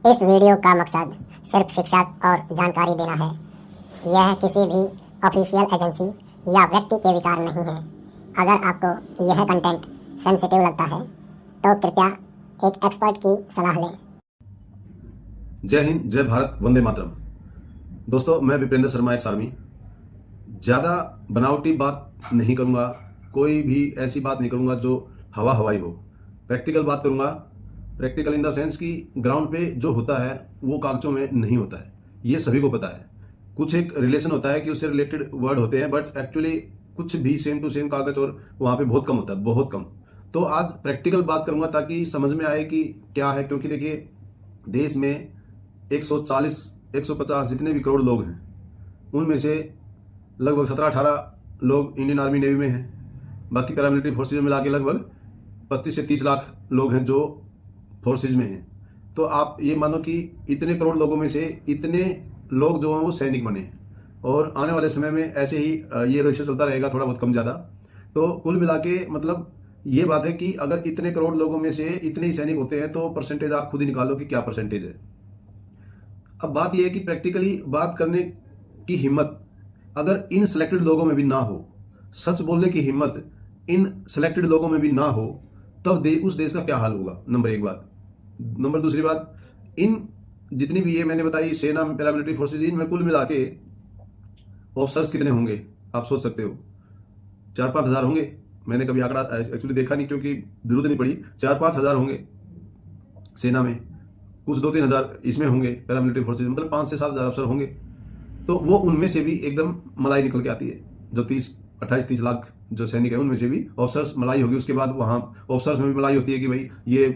इस वीडियो का मकसद सिर्फ शिक्षा और जानकारी देना है। यह किसी भी ऑफिशियल एजेंसी या व्यक्ति के विचार नहीं है। अगर आपको यह कंटेंट सेंसिटिव लगता है तो कृपया एक एक्सपर्ट की सलाह लें। जय हिंद, जय भारत, वंदे मातरम। दोस्तों, मैं विपेंद्र शर्मा, एक्स आर्मी। ज़्यादा बनावटी बात नहीं करूँगा, कोई भी ऐसी बात नहीं करूँगा जो हवाई हो। प्रैक्टिकल बात करूँगा। प्रैक्टिकल इन द सेंस कि ग्राउंड पे जो होता है वो कागजों में नहीं होता है, ये सभी को पता है। कुछ एक रिलेशन होता है कि उससे रिलेटेड वर्ड होते हैं, बट एक्चुअली कुछ भी सेम टू सेम कागज और वहाँ पे बहुत कम होता है, बहुत कम। तो आज प्रैक्टिकल बात करूँगा ताकि समझ में आए कि क्या है। क्योंकि देखिए, देश में 140 150 जितने भी करोड़ लोग हैं, उनमें से लगभग 17-18 लोग इंडियन आर्मी नेवी में हैं। बाकी पैरामिलिट्री फोर्सेज में मिला के लगभग 25 से 30 लाख लोग हैं जो फोर्सेज में हैं। तो आप ये मानो कि इतने करोड़ लोगों में से इतने लोग जो हैं वो सैनिक बने हैं, और आने वाले समय में ऐसे ही ये रेशियो चलता रहेगा, थोड़ा बहुत कम ज़्यादा। तो कुल मिला के मतलब ये बात है कि अगर इतने करोड़ लोगों में से इतने ही सैनिक होते हैं तो परसेंटेज आप खुद ही निकालो कि क्या परसेंटेज है। अब बात यह है कि प्रैक्टिकली बात करने की हिम्मत अगर इन सिलेक्टेड लोगों में भी ना हो, सच बोलने की हिम्मत इन सिलेक्टेड लोगों में भी ना हो, तब उस देश का क्या हाल होगा। नंबर एक बात। नंबर दूसरी बात, इन जितनी भी ये मैंने बताई सेना, पैरामिलिट्री फोर्सेज, इनमें कुल मिला के ऑफिसर्स कितने होंगे आप सोच सकते हो। 4-5 हज़ार होंगे। मैंने कभी आंकड़ा एक्चुअली देखा नहीं क्योंकि जरूरत नहीं पड़ी। 4-5 हज़ार होंगे सेना में, कुछ 2-3 हज़ार इसमें होंगे पैरामिलिट्री फोर्सेज, मतलब 5 से 7 हज़ार अफसर होंगे। तो वो उनमें से भी एकदम मलाई निकल के आती है। जो 28-30 लाख जो सैनिक है उनमें से भी ऑफिसर्स मलाई होगी। उसके बाद वहाँ ऑफिसर्स में भी मलाई होती है कि भाई ये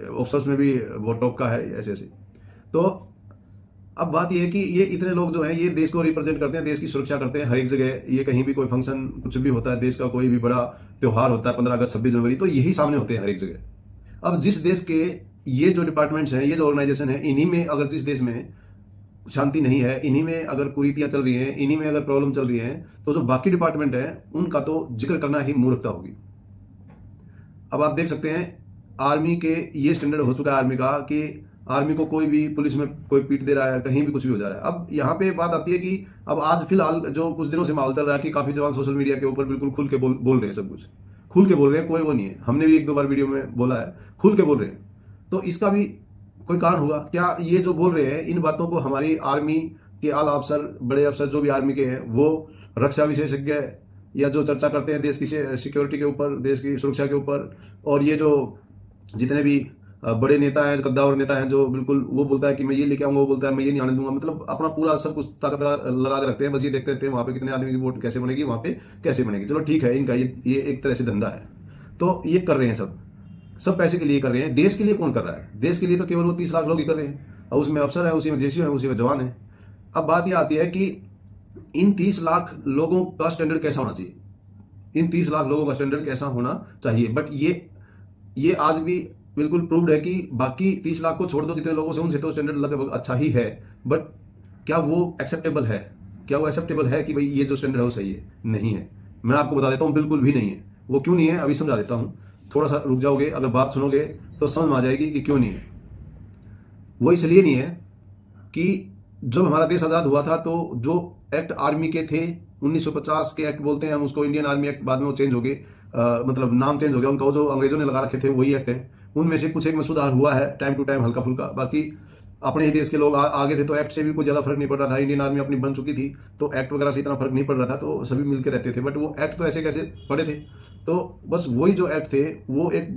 ऑफिसर्स में भी वो टॉप का है, ऐसे ऐसे। तो अब बात यह है कि ये इतने लोग जो हैं ये देश को रिप्रेजेंट करते हैं, देश की सुरक्षा करते हैं हर एक जगह। ये कहीं भी कोई फंक्शन कुछ भी होता है, देश का कोई भी बड़ा त्योहार होता है, 15 अगस्त, 26 जनवरी, तो यही सामने होते हैं हर एक जगह। अब जिस देश के ये जो डिपार्टमेंट्स हैं, ये जो ऑर्गेनाइजेशन है, इन्हीं में अगर जिस देश में शांति नहीं है, इन्हीं में अगर कुरीतियां चल रही हैं, इन्हीं में अगर प्रॉब्लम चल रही है, तो जो बाकी डिपार्टमेंट है उनका तो जिक्र करना ही मूर्खता होगी। अब आप देख सकते हैं आर्मी के ये स्टैंडर्ड हो चुका है आर्मी का कि आर्मी को कोई भी पुलिस में कोई पीट दे रहा है, कहीं भी कुछ भी हो जा रहा है। अब यहाँ पे बात आती है कि अब आज फिलहाल जो कुछ दिनों से माहौल चल रहा है कि काफी जवान सोशल मीडिया के ऊपर बिल्कुल खुल के बोल रहे हैं, सब कुछ खुल के बोल रहे हैं, कोई वो नहीं है। हमने भी 1-2 बार वीडियो में बोला है, खुल के बोल रहे हैं। तो इसका भी कोई कारण होगा क्या? ये जो बोल रहे हैं इन बातों को हमारी आर्मी के आला अफसर, बड़े अफसर जो भी आर्मी के हैं, वो रक्षा विशेषज्ञ या जो चर्चा करते हैं देश की सिक्योरिटी के ऊपर, देश की सुरक्षा के ऊपर, और ये जो जितने भी बड़े नेता हैं, कद्दावर नेता हैं, जो बिल्कुल वो बोलता है कि मैं ये लेके आऊंगा, वो बोलता है मैं ये नहीं आने दूंगा, मतलब अपना पूरा सब कुछ ताकत लगा के रखते हैं। बस ये देखते रहते हैं वहां पे कितने आदमी की वोट कैसे बनेगी, वहां पे कैसे बनेगी। चलो ठीक है, इनका ये एक तरह से धंधा है। तो ये कर रहे हैं, सब पैसे के लिए कर रहे हैं। देश के लिए कौन कर रहा है? देश के लिए तो केवल वो 30 लाख लोग ही कर रहे हैं, और उसमें अफसर है, उसी में जेसीओ है, उसी में जवान है। अब बात यह आती है कि इन 30 लाख लोगों का स्टैंडर्ड कैसा होना चाहिए, इन 30 लाख लोगों का स्टैंडर्ड कैसा होना चाहिए। बट ये आज भी बिल्कुल प्रूव्ड है कि बाकी 30 लाख को छोड़ दो जितने लोगों से, उनसे तो स्टैंडर्ड लगभग अच्छा ही है। बट क्या वो एक्सेप्टेबल है? क्या वो एक्सेप्टेबल है कि भाई ये जो स्टैंडर्ड है वो सही है? नहीं है। मैं आपको बता देता हूँ, बिल्कुल भी नहीं है। वो क्यों नहीं है अभी समझा देता हूँ। थोड़ा सा रुक जाओगे, अगर बात सुनोगे तो समझ में आ जाएगी कि क्यों नहीं है। वो इसलिए नहीं है कि जब हमारा देश आजाद हुआ था तो जो एक्ट आर्मी के थे, 1950 के एक्ट बोलते हैं हम उसको, इंडियन आर्मी एक्ट, बाद में वो चेंज हो गए, मतलब नाम चेंज हो गया उनका। वो जो अंग्रेजों ने लगा रखे थे वही एक्ट है। उनमें से कुछ एक में सुधार हुआ है टाइम टू टाइम, हल्का फुल्का। बाकी अपने ही देश के लोग आगे थे तो एक्ट से भी कोई ज्यादा फर्क नहीं पड़ रहा था। इंडियन आर्मी अपनी बन चुकी थी तो एक्ट वगैरह से इतना फर्क नहीं पड़ रहा था, तो सभी मिलकर रहते थे। बट वो एक्ट तो ऐसे कैसे पड़े थे, तो बस वही जो एक्ट थे वो एक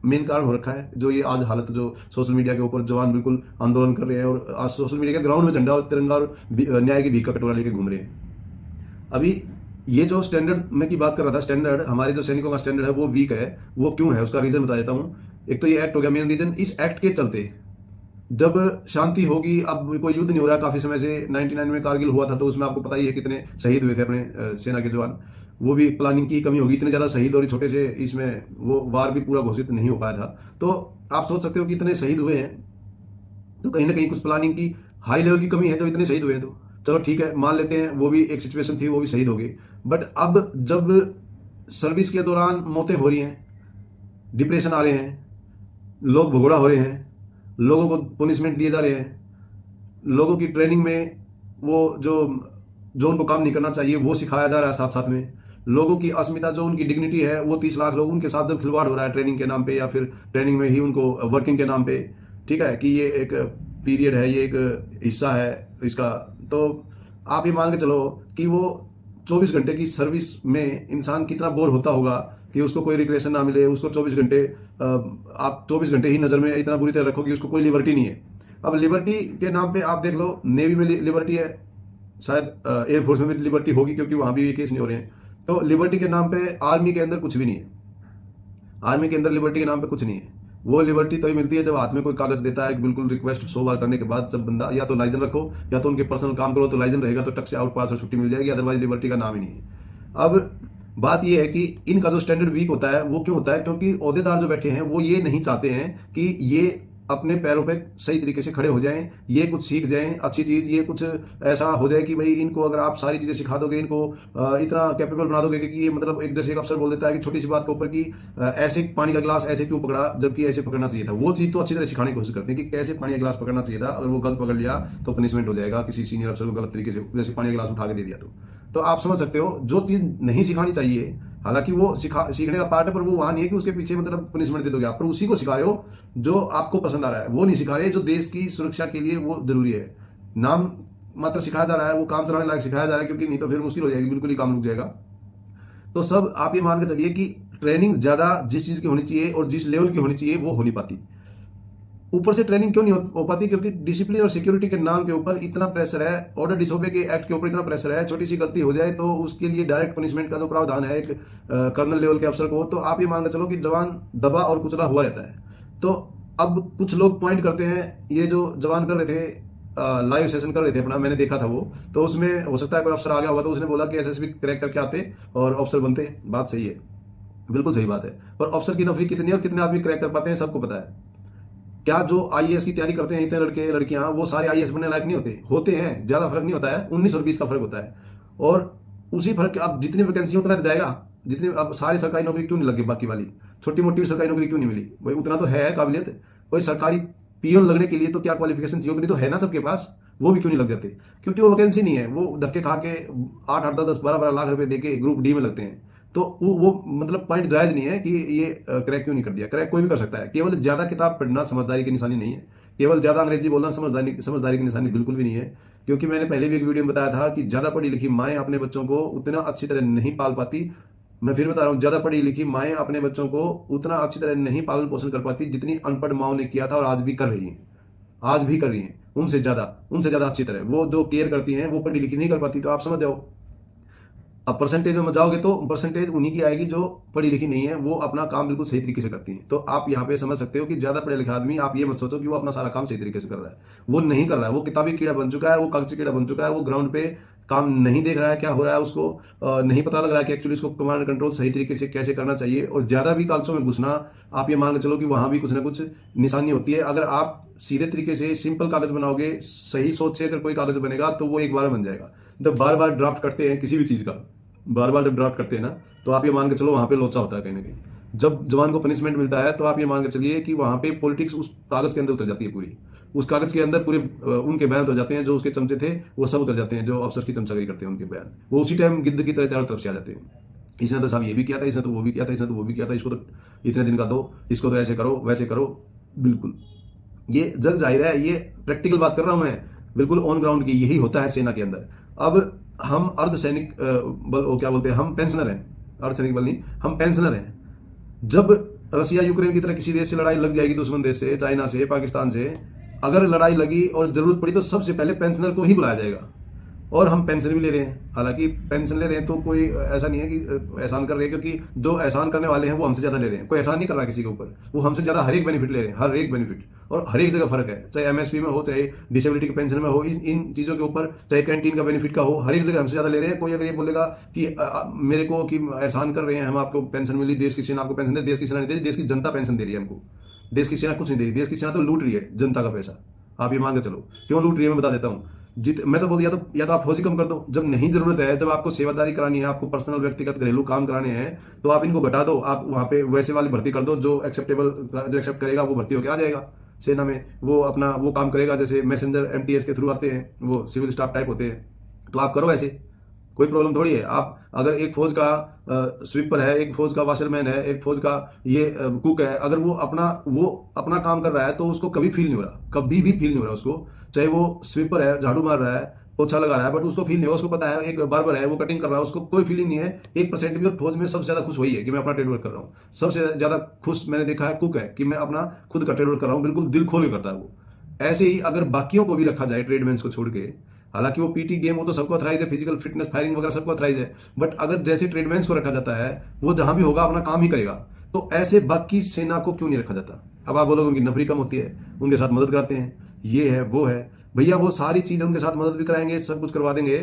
मेन कारण हो रखा है जो ये आज हालत, जो सोशल मीडिया के ऊपर जवान बिल्कुल आंदोलन कर रहे हैं, और आज सोशल मीडिया के ग्राउंड में झंडा और तिरंगा और न्याय की भीख का कटोरा लेके घूम रहे हैं। अभी ये जो स्टैंडर्ड मैं की बात कर रहा था, स्टैंडर्ड हमारे जो सैनिकों का स्टैंडर्ड है वो वीक है। वो क्यों है उसका रीजन बता देता हूं। एक तो ये एक्ट हो गया मेन रीजन। इस एक्ट के चलते जब शांति होगी, अब कोई युद्ध नहीं हो रहा काफी समय से, 99 में कारगिल हुआ था तो उसमें आपको पता ही है कितने शहीद हुए थे अपने सेना के जवान। वो भी प्लानिंग की कमी होगी, इतने ज्यादा शहीद, और छोटे से इसमें वो वार भी पूरा घोषित नहीं हो पाया था। तो आप सोच सकते हो कि इतने शहीद हुए हैं तो कहीं ना कहीं कुछ प्लानिंग की हाई लेवल की कमी है जो इतने शहीद हुए हैं। तो चलो ठीक है, मान लेते हैं वो भी एक सिचुएशन थी, वो भी शहीद हो गई। बट अब जब सर्विस के दौरान मौतें हो रही हैं, डिप्रेशन आ रहे हैं, लोग भगोड़ा हो रहे हैं, लोगों को पनिशमेंट दिए जा रहे हैं, लोगों की ट्रेनिंग में वो जो उनको काम नहीं करना चाहिए वो सिखाया जा रहा है, साथ साथ में लोगों की अस्मिता जो उनकी डिग्निटी है वो 30 लाख लोग उनके साथ जब खिलवाड़ हो रहा है ट्रेनिंग के नाम पे या फिर ट्रेनिंग में ही उनको वर्किंग के नाम पे, ठीक है, कि ये एक पीरियड है, ये एक हिस्सा है इसका, तो आप ये मान के चलो कि वो 24 घंटे की सर्विस में इंसान कितना बोर होता होगा कि उसको कोई रिक्रिएशन ना मिले, उसको 24 घंटे आप 24 घंटे ही नजर में इतना बुरी तरह रखो कि उसको कोई लिबर्टी नहीं है। अब लिबर्टी के नाम पे आप देख लो, नेवी में लिबर्टी है, शायद एयरफोर्स में भी लिबर्टी होगी क्योंकि वहां भी ये केस नहीं हो रहे हैं। तो लिबर्टी के नाम पे आर्मी के अंदर कुछ भी नहीं है, आर्मी के अंदर लिबर्टी के नाम पे कुछ नहीं है। वो लिबर्टी तभी मिलती है जब हाथ में कोई कागज देता है, बिल्कुल रिक्वेस्ट 100 बार करने के बाद, जब बंदा या तो लाइसेंस रखो या तो उनके पर्सनल काम करो तो लाइसेंस रहेगा, तो टक से आउट पास और छुट्टी मिल जाएगी, अदरवाइज लिबर्टी का नाम ही नहीं है। अब बात यह है कि इनका जो स्टैंडर्ड वीक होता है वो क्यों होता है, क्योंकि ओहदेदार जो बैठे हैं वो ये नहीं चाहते हैं कि ये अपने पैरों पे सही तरीके से खड़े हो जाएं, ये कुछ सीख जाएं अच्छी चीज, ये कुछ ऐसा हो जाए कि भाई इनको अगर आप सारी चीजें सिखा दोगे, इनको इतना कैपेबल बना दोगे कि ये मतलब एक जैसे एक अफसर बोल देता है कि छोटी सी बात के ऊपर कि ऐसे पानी का गिलास ऐसे क्यों पकड़ा जबकि ऐसे पकड़ना चाहिए था, वो चीज तो अच्छी तरह सिखाने की कोशिश करते हैं कि कैसे पानी का गिलास पकड़ना चाहिए था, अगर वो गलत पकड़ लिया तो पनिशमेंट हो जाएगा किसी सीनियर अफसर को गलत तरीके से, जैसे पानी का गिलास उठा के दे दिया तो आप समझ सकते हो जो चीज नहीं सिखानी चाहिए, हालांकि वो सीखने का पार्ट है, पर वो वहां नहीं है कि उसके पीछे मतलब पनिशमेंट दे दोगे आप, पर उसी को सिखा रहे हो जो आपको पसंद आ रहा है, वो नहीं सिखा रहे जो देश की सुरक्षा के लिए वो जरूरी है। नाम मात्र सिखाया जा रहा है, वो काम चलाने लायक सिखाया जा रहा है, क्योंकि नहीं तो फिर मुश्किल हो जाएगी, बिल्कुल ही काम रुक जाएगा। तो सब आप ये मान के चलिए कि ट्रेनिंग ज्यादा जिस चीज की होनी चाहिए और जिस लेवल की होनी चाहिए वो हो नहीं पाती। ऊपर से ट्रेनिंग क्यों नहीं हो पाती, क्योंकि डिसिप्लिन और सिक्योरिटी के नाम के ऊपर इतना प्रेशर है, ऑर्डर डिसोबे के एक्ट के ऊपर इतना प्रेशर है, छोटी सी गलती हो जाए तो उसके लिए डायरेक्ट पनिशमेंट का जो प्रावधान है एक कर्नल लेवल के अफसर को, तो आप ये मान के चलो कि जवान दबा और कुचला हुआ रहता है। तो अब कुछ लोग पॉइंट करते हैं, ये जो जवान कर रहे थे लाइव सेशन कर रहे थे अपना, मैंने देखा था वो, तो उसमें हो सकता है कोई अफसर आ गया होगा तो उसने बोला कि एसएसबी क्रैक करके आते और अफसर बनते। बात सही है, बिल्कुल सही बात है, पर अफसर की नौकरी कितनी है और कितने आदमी क्रैक कर पाते हैं सबको पता है। क्या जो आईएएस की तैयारी करते हैं इतने लड़के लड़कियां, वो सारे आईएएस बनने लायक नहीं होते हैं, ज्यादा फर्क नहीं होता है, 19 और 20 का फर्क होता है। और उसी फर्क, अब जितनी वैकेंसी उतना जाएगा, जितनी अब सारी सरकारी नौकरी क्यों नहीं लगी, बाकी वाली छोटी मोटी सरकारी नौकरी क्यों नहीं मिली, भाई उतना तो है काबिलियत, कोई सरकारी पीओन लगने के लिए तो क्या क्वालिफिकेशन चाहिए, उतनी तो है ना सबके पास, वो भी क्यों नहीं लग जाते, क्योंकि वो वैकेंसी नहीं है, वो धक्के खा के 8-8, 10-10, 12-12 लाख रुपए देके ग्रुप डी में लगते हैं। तो वो मतलब पॉइंट जायज नहीं है कि ये क्रैक क्यों नहीं कर दिया, क्रैक कोई भी कर सकता है, केवल ज्यादा किताब पढ़ना समझदारी की निशानी नहीं है, केवल ज्यादा अंग्रेजी बोलना समझदारी की निशानी बिल्कुल भी नहीं है। क्योंकि मैंने पहले भी एक वीडियो में बताया था कि ज्यादा पढ़ी लिखी माएँ अपने बच्चों को उतना अच्छी तरह नहीं पाल पाती, मैं फिर बता रहा हूं, ज्यादा पढ़ी लिखी माएँ अपने बच्चों को उतना अच्छी तरह नहीं पालन पोषण कर पाती जितनी अनपढ़ माओ ने किया था और आज भी कर रही हैं, आज भी कर रही हैं, उनसे ज्यादा अच्छी तरह वो जो केयर करती हैं वो पढ़ी लिखी नहीं कर पाती। तो आप समझ जाओ, अब परसेंटेज में जाओगे तो परसेंटेज उन्हीं की आएगी जो पढ़ी लिखी नहीं है, वो अपना काम बिल्कुल सही तरीके से करती हैं। तो आप यहाँ पे समझ सकते हो कि ज्यादा पढ़े लिखे आदमी, आप ये मत सोचो कि वो अपना सारा काम सही तरीके से कर रहा है, वो नहीं कर रहा है, वो किताबी कीड़ा बन चुका है, वो कागजी कीड़ा बन चुका है, वो ग्राउंड पे काम नहीं देख रहा है क्या हो रहा है, उसको नहीं पता लग रहा है कि एक्चुअली इसको कमांड एंड कंट्रोल सही तरीके से कैसे करना चाहिए। और ज्यादा भी कागजों में घुसना, आप ये मान के चलो कि वहां भी कुछ ना कुछ निशानी होती है। अगर आप सीधे तरीके से सिंपल कागज बनाओगे, सही सोच से अगर कोई कागज बनेगा तो वो एक बार बन जाएगा। जब बार बार ड्राफ्ट करते हैं किसी भी चीज का, बार बार जब ड्राफ्ट करते हैं ना, तो आप ये मान के चलो वहां पे लोचा होता है कहीं ना कहीं। जब जवान को पनिशमेंट मिलता है तो आप ये मान के चलिए कि वहां पे पॉलिटिक्स उस कागज के अंदर उतर जाती है, पूरी उस कागज के अंदर पूरे उनके बयान उतर जाते हैं, जो उसके चमचे थे वो सब उतर जाते हैं, जो अफसर की चमचागिरी करते हैं उनके बयान, वो उसी टाइम गिद्ध की तरह चारों तरफ से आ जाते हैं। इसने तो साहब ये भी किया था, इसने तो वो भी किया था, इसने तो वो भी किया था, इसको तो इतने दिन का दो, इसको तो ऐसे करो वैसे करो। बिल्कुल ये जग जाहिर है, ये प्रैक्टिकल बात कर रहा हूं मैं, बिल्कुल ऑन ग्राउंड की यही होता है सेना के अंदर। अब हम अर्धसैनिक बल, वो क्या बोलते हैं, हम पेंशनर हैं, अर्धसैनिक बल नहीं, हम पेंशनर हैं। जब रसिया यूक्रेन की तरह किसी देश से लड़ाई लग जाएगी, दुश्मन देश से, चाइना से, पाकिस्तान से, अगर लड़ाई लगी और जरूरत पड़ी तो सबसे पहले पेंशनर को ही बुलाया जाएगा। और हम पेंशन भी ले रहे हैं, हालांकि पेंशन ले रहे हैं तो कोई ऐसा नहीं है कि एहसान कर रहे हैं, क्योंकि जो एहसान करने वाले हैं वो हमसे ज्यादा ले रहे हैं, कोई एहसान नहीं कर रहा किसी के ऊपर, वो हमसे ज्यादा हर एक बेनिफिट ले रहे हैं, हर एक बेनिफिट, और हर एक जगह फर्क है, चाहे एमएसपी में हो, चाहे डिसेबिलिटी के पेंशन में हो, इन चीजों के ऊपर, चाहे कैंटीन का बेनिफिट का हो, हर एक जगह हमसे ज्यादा ले रहे हैं। कोई अगर ये बोलेगा कि मेरे को कि एहसान कर रहे हैं, हम आपको पेंशन मिली, देश की सेना आपको पेंशन दे, देश की सेना नहीं दे रही, देश की जनता पेंशन दे रही है हमको, देश की सेना कुछ नहीं दे रही, देश की सेना तो लूट रही है जनता का पैसा। आप ये मान के चलो क्यों लूट रही है, मैं बता देता हूँ। मैं तो बोल, या तो आप फौजी कम कर दो, जब नहीं जरूरत है, जब आपको सेवादारी करानी है, आपको पर्सनल व्यक्तिगत घरेलू काम कराने हैं, तो आप इनको घटा दो, आप वहां पे वैसे वाली भर्ती कर दो, जो एक्सेप्ट करेगा वो भर्ती होकर आ जाएगा। सेना में वो अपना वो काम करेगा, जैसे मैसेंजर एमटीएस के थ्रू आते हैं, वो सिविल स्टाफ टाइप होते हैं, तो आप करो ऐसे, कोई प्रॉब्लम थोड़ी है। आप अगर एक फौज का स्वीपर है, एक फौज का वाशरमैन है, एक फौज का ये कुक है, अगर वो अपना काम कर रहा है तो उसको कभी फील नहीं हो रहा, कभी भी फील नहीं हो रहा उसको, चाहे वो स्वीपर है, झाड़ू मार रहा है, पोछा लगा रहा है, बट उसको फील नहीं हो, उसको पता है एक बार्बर है वो कटिंग कर रहा है, उसको कोई फीलिंग नहीं है 1% भी। और फौज में सबसे ज्यादा खुश वही है कि मैं अपना ट्रेड वर्क कर रहा हूँ। सबसे ज्यादा खुश मैंने देखा है कुक है कि मैं अपना खुद का ट्रेड वर्क कर रहा हूँ, बिल्कुल दिल खोल के करता है वो। ऐसे ही अगर बाकियों को भी रखा जाए ट्रेडमैन को छोड़ के, हालांकि वो पीटी गेम वो तो सबको अथराइज है, फिजिकल फिटनेस फायरिंग वगैरह सबको अथराइज है, बट अगर जैसे ट्रेडमैन को रखा जाता है वो जहां भी होगा अपना काम ही करेगा, तो ऐसे बाकी सेना को क्यों नहीं रखा जाता? अब आप बोलोगे उनकी नफरी कम होती है, उनके साथ मदद कराते हैं, ये है वो है, भैया वो सारी चीजें उनके साथ मदद भी कराएंगे, सब कुछ करवा देंगे।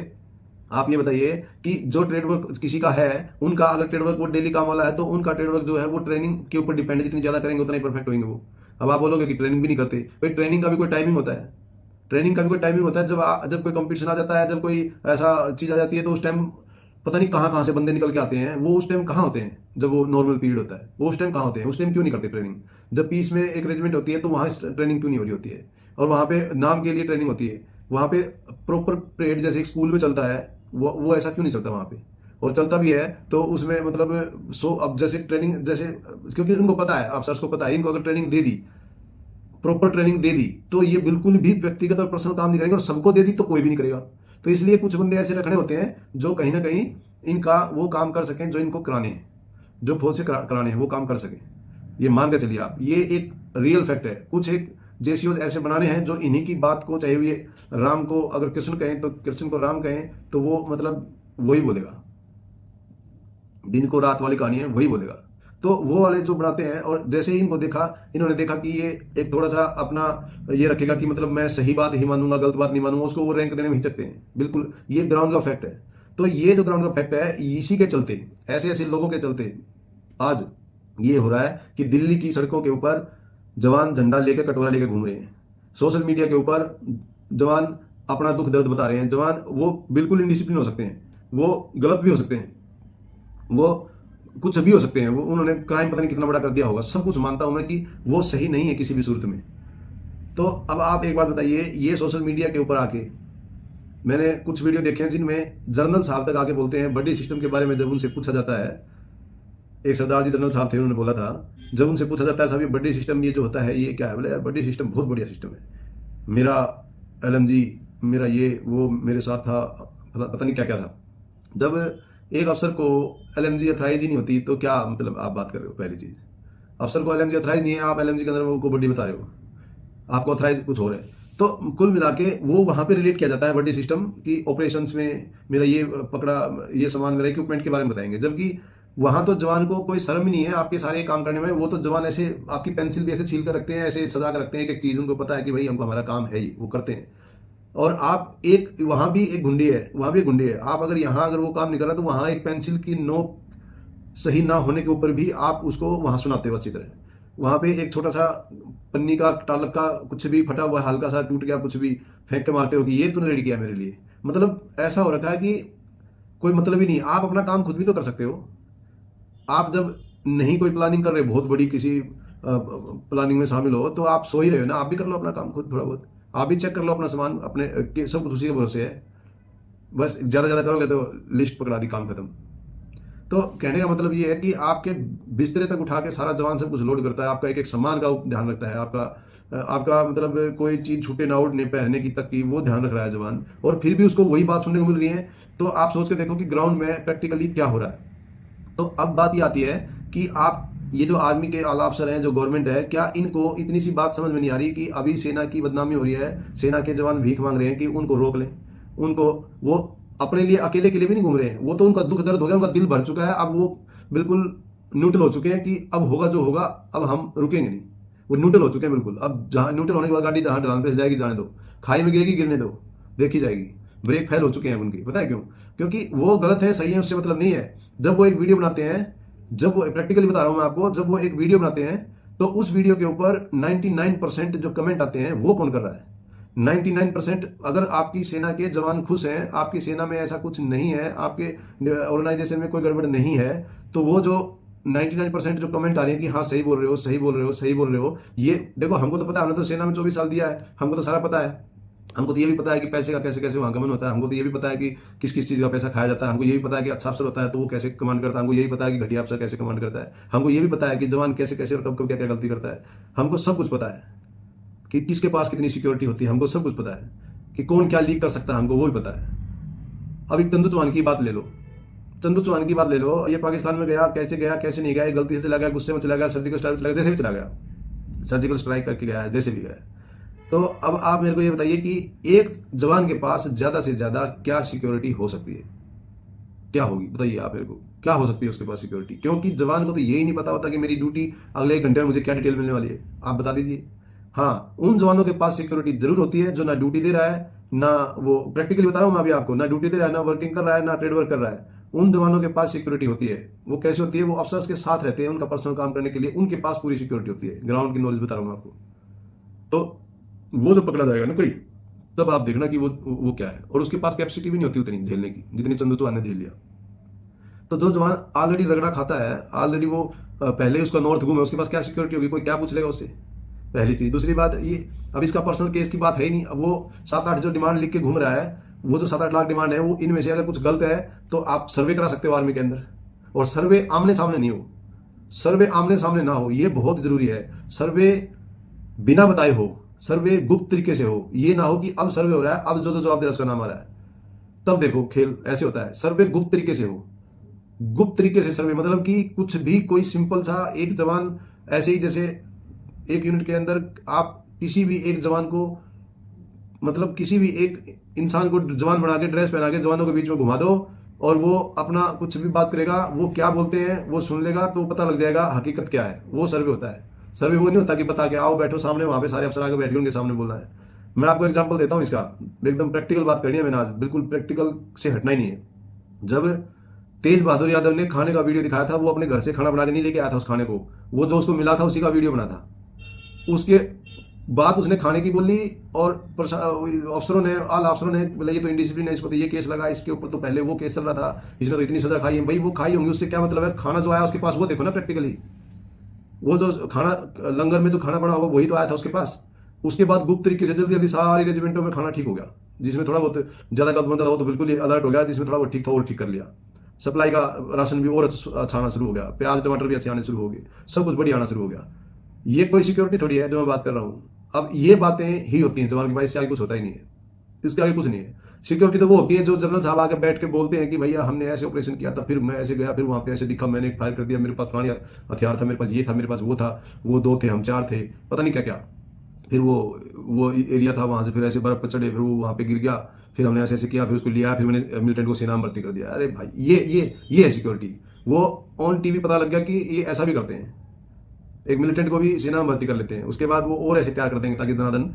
आप ये बताइए कि जो ट्रेड वर्क किसी का है, उनका अगर ट्रेड वर्क वो डेली काम वाला है तो उनका ट्रेड वर्क जो है वो ट्रेनिंग के ऊपर डिपेंड है, जितनी ज्यादा करेंगे उतना ही परफेक्ट होंगे वो। अब आप बोलोगे कि ट्रेनिंग भी नहीं करते, भाई ट्रेनिंग का भी कोई टाइमिंग होता है, ट्रेनिंग का भी कोई टाइमिंग होता है। जब कोई कंपटीशन आ जाता है, जब कोई ऐसा चीज आ जाती है, तो उस टाइम पता नहीं कहाँ से बंदे निकल के आते हैं, वो उस टाइम कहाँ होते हैं? जब वो नॉर्मल पीरियड होता है वो उस टाइम कहाँ होते हैं? उस टाइम क्यों नहीं करते ट्रेनिंग? जब पीस में एक रेजिमेंट होती है तो वहां ट्रेनिंग क्यों नहीं हो रही होती है? और वहां पे नाम के लिए ट्रेनिंग होती है, वहां पे प्रॉपर परेड जैसे एक स्कूल में चलता है, वो ऐसा क्यों नहीं चलता वहां पे? और चलता भी है तो उसमें मतलब अब जैसे ट्रेनिंग जैसे, क्योंकि इनको पता है, अफसर्स को पता है, इनको अगर ट्रेनिंग दे दी, प्रॉपर ट्रेनिंग दे दी, तो ये बिल्कुल भी व्यक्तिगत और पर्सनल काम नहीं करेंगे, और सबको दे दी तो कोई भी नहीं करेगा। तो इसलिए कुछ बंदे ऐसे रखने होते हैं जो कहीं ना कहीं इनका वो काम कर सकें जो इनको कराने हैं, जो फौज से कराने हैं वो काम कर सकें। ये मान के चलिए आप, ये एक रियल फैक्ट है। कुछ एक जेसीओ ऐसे बनाने हैं जो इन्हीं की बात को, चाहे ये राम को अगर कृष्ण कहें तो कृष्ण को राम कहें, तो वो मतलब वही बोलेगा, दिन को रात वाली कहानी है वही बोलेगा। तो वो वाले जो बनाते हैं, और जैसे ही इनको देखा, इन्होंने देखा कि ये एक थोड़ा सा अपना ये रखेगा कि मतलब मैं सही बात ही मानूंगा, गलत बात नहीं मानूंगा, उसको वो रैंक देने में हिचकते हैं। बिल्कुल ये ग्राउंड का फैक्ट है। तो ये जो ग्राउंड का फैक्ट है, इसी के चलते, ऐसे ऐसे लोगों के चलते आज ये हो रहा है कि दिल्ली की सड़कों के ऊपर जवान झंडा लेकर, कटोरा लेकर घूम रहे हैं। सोशल मीडिया के ऊपर जवान अपना दुख दर्द बता रहे हैं। जवान वो बिल्कुल इनडिसिप्लिन हो सकते हैं, वो गलत भी हो सकते हैं, वो कुछ भी हो सकते हैं, वो उन्होंने क्राइम पता नहीं कितना बड़ा कर दिया होगा, सब कुछ मानता हूं मैं कि वो सही नहीं है किसी भी सूरत में। तो अब आप एक बात बताइए, ये सोशल मीडिया के ऊपर आके मैंने कुछ वीडियो देखे हैं जिनमें जनरल साहब तक आके बोलते हैं बड्डी सिस्टम के बारे में। जब उनसे पूछा जाता है, एक सरदार जी जनरल साहब थे, उन्होंने बोला था, जब उनसे पूछा जाता है साहब ये बड्डी सिस्टम ये जो होता है ये क्या है? बोले यार बड्डी सिस्टम बहुत बढ़िया सिस्टम है, मेरा LMG, मेरा ये वो मेरे साथ था, पता नहीं क्या क्या था। जब एक अफसर को LMG अथराइज ही नहीं होती तो क्या मतलब आप बात कर रहे हो? पहली चीज, अफसर को LMG अथराइज नहीं है, आप LMG के अंदर वो बड्डी बता रहे हो, आपको अथराइज कुछ हो रहा है। तो कुल मिला के वो वहां पे रिलेट किया जाता है बड्डी सिस्टम की ऑपरेशंस में, मेरा ये पकड़ा, ये सामान, मेरा इक्विपमेंट के बारे में बताएंगे। जबकि वहां तो जवान को कोई शर्म ही नहीं है आपके सारे काम करने में। वो तो जवान ऐसे आपकी पेंसिल भी ऐसे छील कर रखते हैं, ऐसे सजा कर रखते हैं, एक चीज उनको पता है कि भाई हमको हमारा काम है ही, वो करते हैं। और आप एक वहां भी एक गुंडी है, वहां भी एक गुंडी है। आप अगर यहां अगर वो काम नहीं कर रहा तो वहां एक पेंसिल की नोक सही ना होने के ऊपर भी आप उसको वहां सुनाते हो अच्छी तरह। वहां पे एक छोटा सा पन्नी का टालक का कुछ भी फटा हुआ, हल्का सा टूट गया, कुछ भी फेंक के मारते हो कि ये तूने रेडी किया मेरे लिए। मतलब ऐसा हो रखा है कि कोई मतलब ही नहीं। आप अपना काम खुद भी तो कर सकते हो। आप जब नहीं कोई प्लानिंग कर रहे, बहुत बड़ी किसी प्लानिंग में शामिल हो, तो आप सो ही रहे हो ना, आप भी कर लो अपना काम खुद थोड़ा बहुत, आप भी चेक कर लो अपना सामान, अपने सब कुछ उसी के भरोसे है। बस ज्यादा करोगे तो लिस्ट पकड़ा दी, काम खत्म। तो कहने का मतलब ये है कि आपके बिस्तरे तक उठा के सारा जवान सब कुछ लोड करता है, आपका एक एक सामान का ध्यान रखता है, आपका मतलब कोई चीज छूटे ना उड़ने पहनने की तक की वो ध्यान रख रहा है जवान, और फिर भी उसको वही बात सुनने को मिल रही है। तो आप सोच के देखो कि ग्राउंड में प्रैक्टिकली क्या हो रहा है। तो अब बात ये आती है कि आप ये जो आर्मी के आला अफसर हैं, जो गवर्नमेंट है, क्या इनको इतनी सी बात समझ में नहीं आ रही कि अभी सेना की बदनामी हो रही है, सेना के जवान भीख मांग रहे हैं कि उनको रोक लें। उनको वो अपने लिए अकेले के लिए भी नहीं घूम रहे हैं, वो तो उनका दुख दर्द हो गया, उनका दिल भर चुका है। अब वो बिल्कुल न्यूट्रल हो चुके हैं कि अब होगा जो होगा, अब हम रुकेंगे नहीं। वो न्यूट्रल हो चुके हैं बिल्कुल। अब जहां न्यूट्रल होने के बाद गाड़ी जहां ढलान पे जाएगी जाने दो, खाई में गिरेगी गिरने दो, देखी जाएगी। ब्रेक फेल हो चुके हैं उनकी, पता है क्यों? क्योंकि वो गलत है सही है उससे मतलब नहीं है। जब वो एक वीडियो बनाते हैं, जब वो प्रैक्टिकली बता रहा हूं मैं आपको, जब वो एक वीडियो बनाते हैं तो उस वीडियो के ऊपर 99% जो कमेंट आते हैं वो कौन कर रहा है? 99%। अगर आपकी सेना के जवान खुश हैं, आपकी सेना में ऐसा कुछ नहीं है, आपके ऑर्गेनाइजेशन में कोई गड़बड़ नहीं है, तो वो जो 99% जो कमेंट आ रही है कि हाँ सही बोल रहे हो, सही बोल रहे हो, सही बोल रहे हो, ये देखो हमको तो पता है, हमने तो सेना में 24 साल दिया है, हमको तो सारा पता है। हमको तो ये भी पता है कि पैसे का कैसे कैसे वहां गमन होता है, हमको तो ये भी पता है कि किस किस चीज का पैसा खाया जाता है, हमको ये भी पता है कि अच्छा अफसर होता है तो वो कैसे कमांड करता है, हमको ये भी पता है कि घटिया अफसर कैसे कमांड करता है, हमको ये भी पता है कि जवान कैसे कैसे और कब कब क्या क्या गलती करता है, हमको सब कुछ पता है कि किसके पास कितनी सिक्योरिटी होती है, हमको सब कुछ पता है कि कौन क्या लीक कर सकता है, हमको वो भी पता है। अब एक चंदू चौहान की बात ले लो, चंदू चौहान की बात ले लो, ये पाकिस्तान में गया कैसे नहीं गया, गलती से चला गया, गुस्से में चला गया, सर्जिकल स्ट्राइक चला गया, जैसे भी चला गया, सर्जिकल स्ट्राइक करके गया है, जैसे भी गया। तो अब आप मेरे को ये बताइए कि एक जवान के पास ज्यादा से ज्यादा क्या सिक्योरिटी हो सकती है, क्या होगी बताइए आप मेरे को, क्या हो सकती है उसके पास सिक्योरिटी? क्योंकि जवान को तो यही नहीं पता होता कि मेरी ड्यूटी अगले 1 घंटे में मुझे क्या डिटेल मिलने वाली है, आप बता दीजिए। हाँ, उन जवानों के पास सिक्योरिटी जरूर होती है जो ना ड्यूटी दे रहा है, ना वो प्रैक्टिकली बता रहा हूं मैं अभी आपको, ना ड्यूटी दे रहा है, ना वर्किंग कर रहा है, ना ट्रेड वर्क कर रहा है। उन जवानों के पास सिक्योरिटी होती है। वो कैसे होती है? वो अफसर्स के साथ रहते हैं, उनका पर्सनल काम करने के लिए उनके पास पूरी सिक्योरिटी होती है। ग्राउंड की नॉलेज बता रहा हूं आपको। तो वो जो पकड़ा जाएगा ना कोई, तब आप देखना कि वो क्या है। और उसके पास कैपेसिटी भी नहीं होती उतनी झेलने की जितनी चंदू चौहान ने झेल लिया। तो जो जवान ऑलरेडी रगड़ा खाता है, ऑलरेडी वो पहले उसका नॉर्थ घूम है, उसके पास क्या सिक्योरिटी होगी? कोई क्या पूछ लेगा उससे? पहली चीज। दूसरी बात ये, अब इसका पर्सनल केस की बात है ही नहीं। अब वो 7-8 जो डिमांड लिख के घूम रहा है, वो जो 7-8 लाख डिमांड है, वो इनमें से अगर कुछ गलत है तो आप सर्वे करा सकते हो आर्मी के अंदर। और सर्वे आमने सामने नहीं हो, सर्वे आमने सामने ना हो, ये बहुत जरूरी है। सर्वे बिना बताए हो, सर्वे गुप्त तरीके से हो। ये ना हो कि अब सर्वे हो रहा है, अब जो जवाब दे रहा है उसका नाम आ रहा है, तब देखो खेल ऐसे होता है। सर्वे गुप्त तरीके से हो, गुप्त तरीके से सर्वे, मतलब कि कुछ भी कोई सिंपल सा एक जवान ऐसे ही, जैसे एक यूनिट के अंदर आप किसी भी एक जवान को, मतलब किसी भी एक इंसान को जवान बना के ड्रेस पहना के जवानों के बीच में घुमा दो और वो अपना कुछ भी बात करेगा, वो क्या बोलते हैं वो सुन लेगा, तो पता लग जाएगा हकीकत क्या है। वो सर्वे होता है। सर्वे वो नहीं होता कि बता के आओ बैठो सामने, वहां पे सारे अफसर आके बैठ के उनके सामने बोलना है। मैं आपको एग्जाम्पल देता हूं इसका, एकदम प्रैक्टिकल बात करनी है मैंने आज, बिल्कुल प्रैक्टिकल से हटना ही नहीं है। जब तेज बहादुर यादव ने खाने का वीडियो दिखाया था, वो अपने घर से खाना बना के नहीं लेके आया था उस खाने को, वो जो उसको मिला था उसी का वीडियो बना था। उसके बाद उसने खाने की बोली और अफसरों ने, आल अफसरों ने बोला ये तो इनडिसिप्लिन है, इस पर तो ये केस लगा, इसके ऊपर तो पहले वो केस चल रहा था, इसने तो इतनी सजा खाई है। भाई वो खाई होंगी, उससे क्या मतलब है? खाना जो आया उसके पास वो देखो ना प्रैक्टिकली, वो जो खाना लंगर में जो खाना पड़ा होगा वही तो आया था उसके पास। उसके बाद गुप्त तरीके से जल्दी जल्दी सारी रेजिमेंटों में खाना ठीक हो गया, जिसमें थोड़ा बहुत ज्यादा गलत बनता था वो तो बिल्कुल ही अलर्ट हो गया, जिसमें थोड़ा बहुत ठीक था और ठीक कर लिया। सप्लाई का राशन भी और अच्छा आना शुरू हो गया, प्याज टमाटर भी अच्छे आने शुरू हो गए, सब कुछ बढ़िया आना शुरू हो गया। ये कोई सिक्योरिटी थोड़ी है जो मैं बात कर रहा हूं। अब ये बातें ही होती हैं जवान के पास, इससे आगे कुछ होता ही नहीं है, इसके आगे कुछ नहीं है। सिक्योरिटी तो वो होती है जो जनरल साहब आके बैठ के बोलते हैं कि भैया हमने ऐसे ऑपरेशन किया था, फिर मैं ऐसे गया, फिर वहां पे ऐसे दिखा, मैंने फायर कर दिया, मेरे पास पुरानी हथियार था, मेरे पास ये था, मेरे पास वो था, वो 2 थे, हम 4 थे, पता नहीं क्या क्या। फिर वो एरिया था, वहां से फिर ऐसे बर्फ पर चढ़े, फिर वो वहां पे गिर गया, फिर हमने ऐसे ऐसे किया, फिर उसको लिया, फिर मैंने मिलिटेंट को सेना में भर्ती कर दिया। अरे भाई ये है सिक्योरिटी। वो ऑन टीवी पता लग गया कि ये ऐसा भी करते हैं, एक मिलिटेंट को भी सेना में भर्ती कर लेते हैं। उसके बाद वो और ऐसे तैयार कर देंगे ताकि दनादन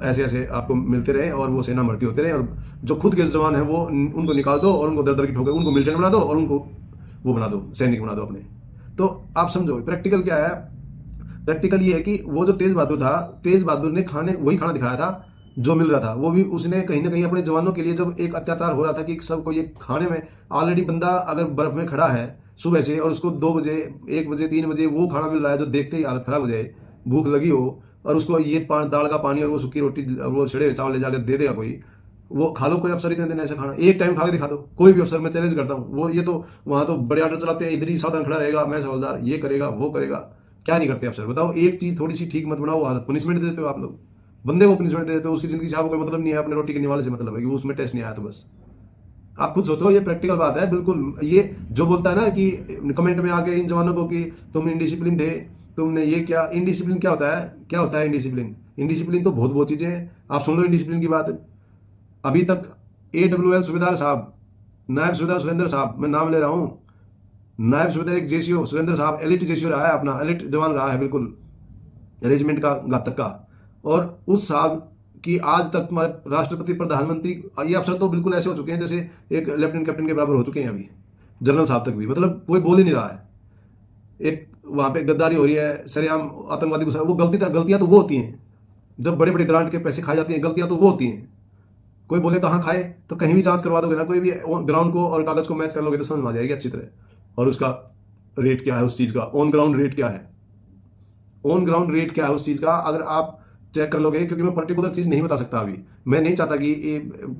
ऐसे ऐसे आपको मिलते रहे और वो सेना भर्ती होते रहे। और जो खुद के जवान है वो उनको निकाल दो और उनको दर दर की ठोकर, उनको मिलिटेंट बना दो और उनको वो बना दो, सैनिक बना दो अपने। तो आप समझो प्रैक्टिकल क्या है। प्रैक्टिकल ये है कि वो जो तेज बहादुर था, तेज बहादुर ने वही खाना दिखाया था जो मिल रहा था। वो भी उसने कहीं ना कहीं अपने जवानों के लिए, जब एक अत्याचार हो रहा था कि सबको ये खाने में, ऑलरेडी बंदा अगर बर्फ में खड़ा है सुबह से और उसको 2 बजे 1 बजे 3 बजे वो खाना मिल रहा है जो देखते ही हालत खराब हो जाए, भूख लगी हो, और उसको ये दाल का पानी और वो सूखी रोटी, वो छिड़े हुए चावल ले जाकर दे देगा कोई, वो खा लो। कोई अफसर इतने दिन ऐसा खाना एक टाइम खा के दिखा दो, कोई भी अफसर, मैं चैलेंज करता हूँ। वो ये तो वहां तो बड़े ऑर्डर चलाते हैं, इधर ही साधन खड़ा रहेगा, मैं हवलदार, ये करेगा वो करेगा, क्या नहीं करते अफसर? बताओ, एक चीज थोड़ी सी ठीक मत बनाओ, आदत पनिशमेंट देते हो आप लोग, बंदे को पनिशमेंट दे देते हो, उसकी जिंदगी से आपको कोई मतलब नहीं है, अपने रोटी के निवाले से मतलब है कि उसमें टेस्ट नहीं आया तो बस। आप खुद सोचो, ये प्रैक्टिकल बात है बिल्कुल। ये जो बोलता है ना कि कमेंट में आके इन जवानों को कि तुम इनडिसिप्लिन थे, तुमने ये क्या, इनडिसिप्लिन क्या होता है? क्या होता है इनडिसिप्लिन? इनडिसिप्लिन तो बहुत चीजें हैं। आप सुन लो इनडिसिप्लिन की बात। अभी तक AWL सूबेदार साहब, नायब सूबेदार सुरेंद्र साहब, मैं नाम ले रहा हूं, नायब सूबेदार एक जेसीओ सुरेंद्र साहब, एलिट जेसीओ रहा है, अपना एलिट जवान रहा है बिल्कुल, रेजिमेंट का घातक का। और उस साहब कि आज तक राष्ट्रपति, प्रधानमंत्री, ये अफसर तो बिल्कुल ऐसे हो चुके हैं जैसे एक लेफ्टिनेंट कैप्टन के बराबर हो चुके हैं अभी, जनरल साहब तक भी, मतलब कोई बोल ही नहीं रहा है। एक वहां पे गद्दारी हो रही है, सरेआम आतंकवादी घुसा, वो गलतियां तो वो होती हैं जब बड़े बड़े ग्रांट के पैसे खाए जाते हैं, गलतियां तो वो होती हैं। कोई बोले कहाँ खाए, तो कहीं भी जांच करवा दोगे ना, कोई भी ग्राउंड को और कागज को मैच कर लोगे तो समझ में आ जाएगी अच्छी तरह। और उसका रेट क्या है उस चीज का, ऑन ग्राउंड रेट क्या है, ऑन ग्राउंड रेट क्या है उस चीज का, अगर आप चेक कर लोगे। क्योंकि मैं पर्टिकुलर चीज नहीं बता सकता अभी, मैं नहीं चाहता कि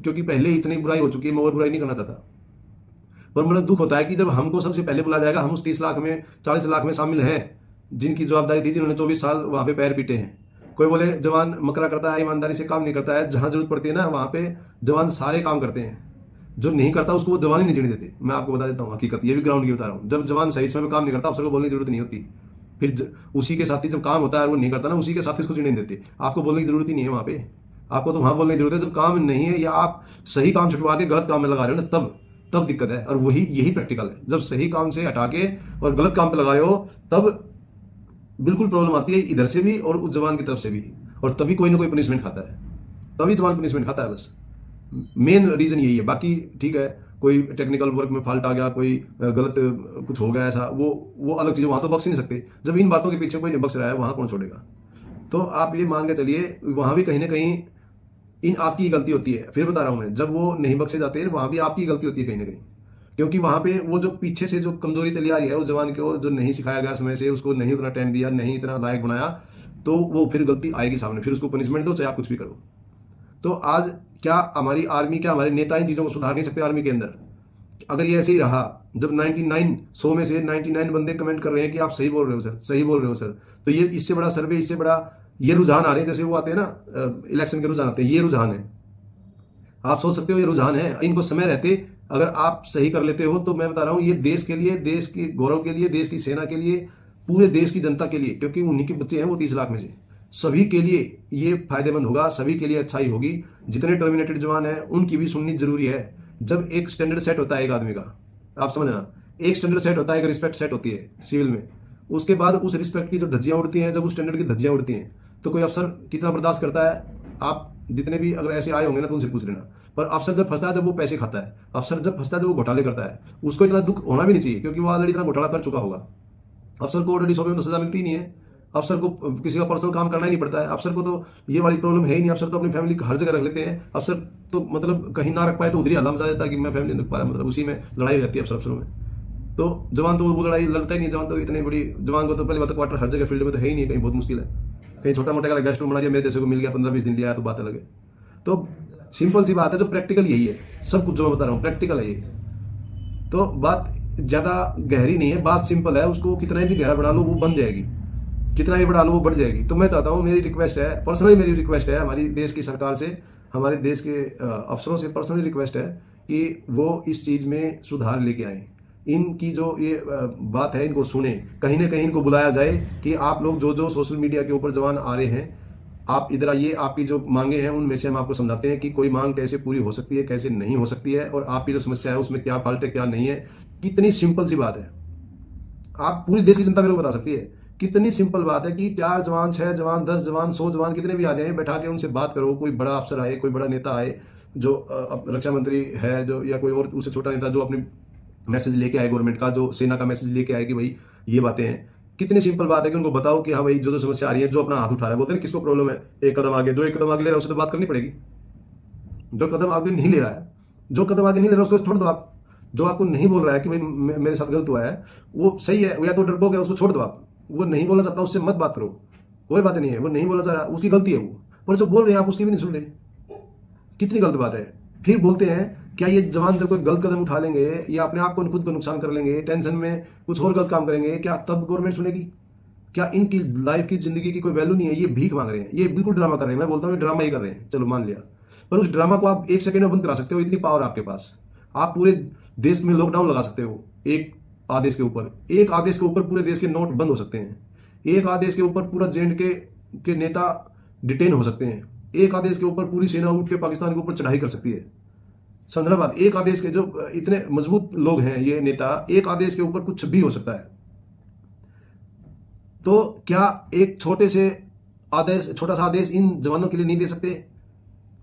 क्योंकि पहले इतनी बुराई हो चुकी है, मैं और बुराई नहीं करना चाहता। पर मुझे दुख होता है कि जब हमको सबसे पहले बुलाया जाएगा, हम उस 30 लाख में 40 लाख में शामिल हैं जिनकी जवाबदारी थी, जिन्होंने 24 साल वहां पे पैर पीटे हैं। कोई बोले जवान मकरा करता है, ईमानदारी से काम नहीं करता है, जहां जरूरत पड़ती है ना वहां पे जवान सारे काम करते हैं, जो नहीं करता उसको वो जवान ही नहीं जीने देते। मैं आपको बता देता हूँ हकीकत, ये भी ग्राउंड की बता रहा हूँ। जब जवान सही समय में काम नहीं करता, अफसर को बोलने की जरूरत नहीं होती। फिर उसी के साथी जब काम होता है वो नहीं करता ना, उसी के साथी उसको जीने नहीं देते। आपको बोलने की जरूरत ही नहीं है वहां पे, आपको तो वहां बोलने की जरूरत है जब काम नहीं है या आप सही काम छुटवा के गलत काम में लगा रहे हो ना, तब दिक्कत है। और यही प्रैक्टिकल है, जब सही काम से हटा के और गलत काम पे लगा रहे हो तब बिल्कुल प्रॉब्लम आती है, इधर से भी और उस जवान की तरफ से भी। और तभी कोई ना कोई पनिशमेंट खाता है, तभी जवान पनिशमेंट खाता है। बस मेन रीजन यही है। बाकी ठीक है, कोई टेक्निकल वर्क में फॉल्ट आ गया, कोई गलत कुछ हो गया ऐसा, वो अलग चीज, वहां तो बख्श ही नहीं सकते। जब इन बातों के पीछे कोई नहीं बख्श रहा है, वहां कौन छोड़ेगा। तो आप ये मान के चलिए, वहां भी कहीं ना कहीं इन आपकी गलती होती है। फिर बता रहा हूं मैं, जब वो नहीं बख्शे जाते हैं वहां भी आपकी गलती होती है कहीं ना कहीं। क्योंकि वहां पे वो जो पीछे से जो कमजोरी चली आ रही है, उस जवान को जो नहीं सिखाया गया समय से, उसको नहीं उतना टाइम दिया, नहीं इतना लायक बनाया, तो वो फिर गलती आएगी सामने, फिर उसको पनिशमेंट दो चाहे आप कुछ भी करो। तो आज क्या हमारी आर्मी, क्या हमारे नेता इन चीजों को सुधार नहीं सकते आर्मी के अंदर? अगर ये ऐसे ही रहा, जब 100 में से 99 बंदे कमेंट कर रहे हैं कि आप सही बोल रहे हो सर, सही बोल रहे हो सर, तो ये इससे बड़ा सर्वे, इससे बड़ा ये रुझान आ रहे हैं, जैसे वो आते हैं ना इलेक्शन के रुझान आते हैं, ये रुझान है। आप सोच सकते हो ये रुझान है। इनको समय रहते अगर आप सही कर लेते हो तो मैं बता रहा हूं, ये देश के लिए, देश के गौरव के लिए, देश की सेना के लिए, पूरे देश की जनता के लिए, क्योंकि उन्हीं के बच्चे हैं वो 30 लाख में से, सभी के लिए ये फायदेमंद होगा, सभी के लिए अच्छाई होगी। जितने टर्मिनेटेड जवान हैं उनकी भी सुननी जरूरी है। जब एक स्टैंडर्ड सेट होता है एक आदमी का, आप समझना, एक स्टैंडर्ड सेट होता है, एक रिस्पेक्ट सेट होती है सिविल में, उसके बाद उस रिस्पेक्ट की जब धज्जियां उड़ती हैं, जब उस स्टैंडर्ड की धज्जियां उड़ती हैं, तो कोई अफसर कितना बर्दाश्त करता है? आप जितने भी अगर ऐसे आए होंगे ना तो उनसे पूछ लेना। पर अफसर जब फंसता है, जब वो पैसे खाता है, अफसर जब फंसता है, जब वो घोटाले करता है, उसको इतना दुख होना भी नहीं चाहिए, क्योंकि वो ऑलरेडी इतना घोटाला कर चुका होगा। अफसर को ऑलरेडी 100 में तो सजा मिलती नहीं है, अफसर को किसी का पर्सनल काम करना ही नहीं पड़ता है, अफसर को तो ये वाली प्रॉब्लम है ही नहीं। अफसर तो अपनी फैमिली हर जगह रख लेते हैं। अफसर तो मतलब कहीं ना रख पाए तो उधर ही हल्ला मचा देता है कि मैं फैमिली नहीं रख पा रहा, मतलब उसी में लड़ाई हो जाती है अफसरों में। तो जवान तो वो लड़ाई लड़ता ही नहीं, जवान तो इतनी बड़ी, जवान को तो पहले बात क्वार्टर हर जगह फील्ड में तो है ही नहीं, कहीं बहुत मुश्किल है। कहीं छोटा मोटा का गेस्ट रूम बना दिया, मेरे जैसे को मिल गया, 15-20 दिन लिया तो बात अलग है। तो सिंपल सी बात है, जो प्रैक्टिकल यही है, सब कुछ जो मैं बता रहा हूँ प्रैक्टिकल है ये। तो बात ज्यादा गहरी नहीं है, बात सिंपल है, उसको कितना भी गहरा बढ़ा लो वो बन जाएगी, कितना भी बढ़ा लो वो बढ़ जाएगी। तो मैं चाहता हूँ, मेरी रिक्वेस्ट है, पर्सनली मेरी रिक्वेस्ट है, हमारी देश की सरकार से, हमारे देश के अफसरों से पर्सनली रिक्वेस्ट है कि वो इस चीज में सुधार लेके आए। इनकी जो ये बात है इनको सुने, कहीं ना कहीं इनको बुलाया जाए कि आप लोग जो जो सोशल मीडिया के ऊपर जवान आ रहे हैं, आप इधर आइए, आपकी जो मांगे हैं उनमें से हम आपको समझाते हैं कि कोई मांग कैसे पूरी हो सकती है, कैसे नहीं हो सकती है, और आपकी जो समस्या है उसमें क्या फॉल्ट है, क्या नहीं है। कितनी सिंपल सी बात है, आप पूरी देश की जनता मेरे को बता सकती है। कितनी सिंपल बात है कि 4 जवान, 6 जवान, 10 जवान, 100 जवान, कितने भी आ जाए, बैठा के उनसे बात करो। कोई बड़ा अफसर आए, कोई बड़ा नेता आए, जो रक्षा मंत्री है, जो या कोई और उससे छोटा नेता, जो अपने मैसेज लेके आए गवर्नमेंट का, जो सेना का मैसेज लेके आए कि भाई ये बातें हैं। कितनी सिंपल बात है कि उनको बताओ कि हाँ भाई जो जो समस्या आ रही है, जो अपना हाथ उठा रहा है, बोलते हैं किसको प्रॉब्लम है, एक कदम आगे, जो एक कदम आगे ले रहा है उससे तो बात करनी पड़ेगी। जो कदम आगे नहीं ले रहा है, जो कदम आगे नहीं ले रहा है उसको छोड़ दो। आप जो आपको नहीं बोल रहा है कि भाई मेरे साथ गलत हुआ है, वो सही है, या तो डरपोक है, उसको छोड़ दो। आप वो नहीं बोलना चाहता उससे मत बात करो, कोई बात नहीं है, वो नहीं बोलना चाह रहा, उसकी गलती है वो, पर जो बोल रहे हैं आप उसकी भी नहीं सुन रहे। कितनी गलत बात है। फिर बोलते हैं क्या ये जवान जब कोई गलत कदम उठा लेंगे या अपने आप को खुद को नुकसान कर लेंगे, टेंशन में कुछ और गलत काम करेंगे, क्या तब गवर्नमेंट सुनेगी? क्या इनकी लाइफ की, जिंदगी की कोई वैल्यू नहीं है? ये भीख मांग रहे हैं, ये बिल्कुल ड्रामा कर रहे हैं। मैं बोलता हूँ ड्रामा ही कर रहे हैं, चलो मान लिया, पर उस ड्रामा को आप 1 सेकंड में बंद करा सकते हो, इतनी पावर आपके पास। आप पूरे देश में लॉकडाउन लगा सकते हो, एक आदेश के ऊपर, एक आदेश के ऊपर पूरे देश के नोट बंद हो सकते हैं, एक आदेश के ऊपर पूरा J&K के नेता डिटेन हो सकते हैं, एक आदेश के ऊपर पूरी सेना उठ के पाकिस्तान के ऊपर चढ़ाई कर सकती है। समझना बात, एक आदेश के, जो इतने मजबूत लोग हैं ये नेता, एक आदेश के ऊपर कुछ भी हो सकता है। तो क्या एक छोटे से आदेश, छोटा सा आदेश इन जवानों के लिए नहीं दे सकते?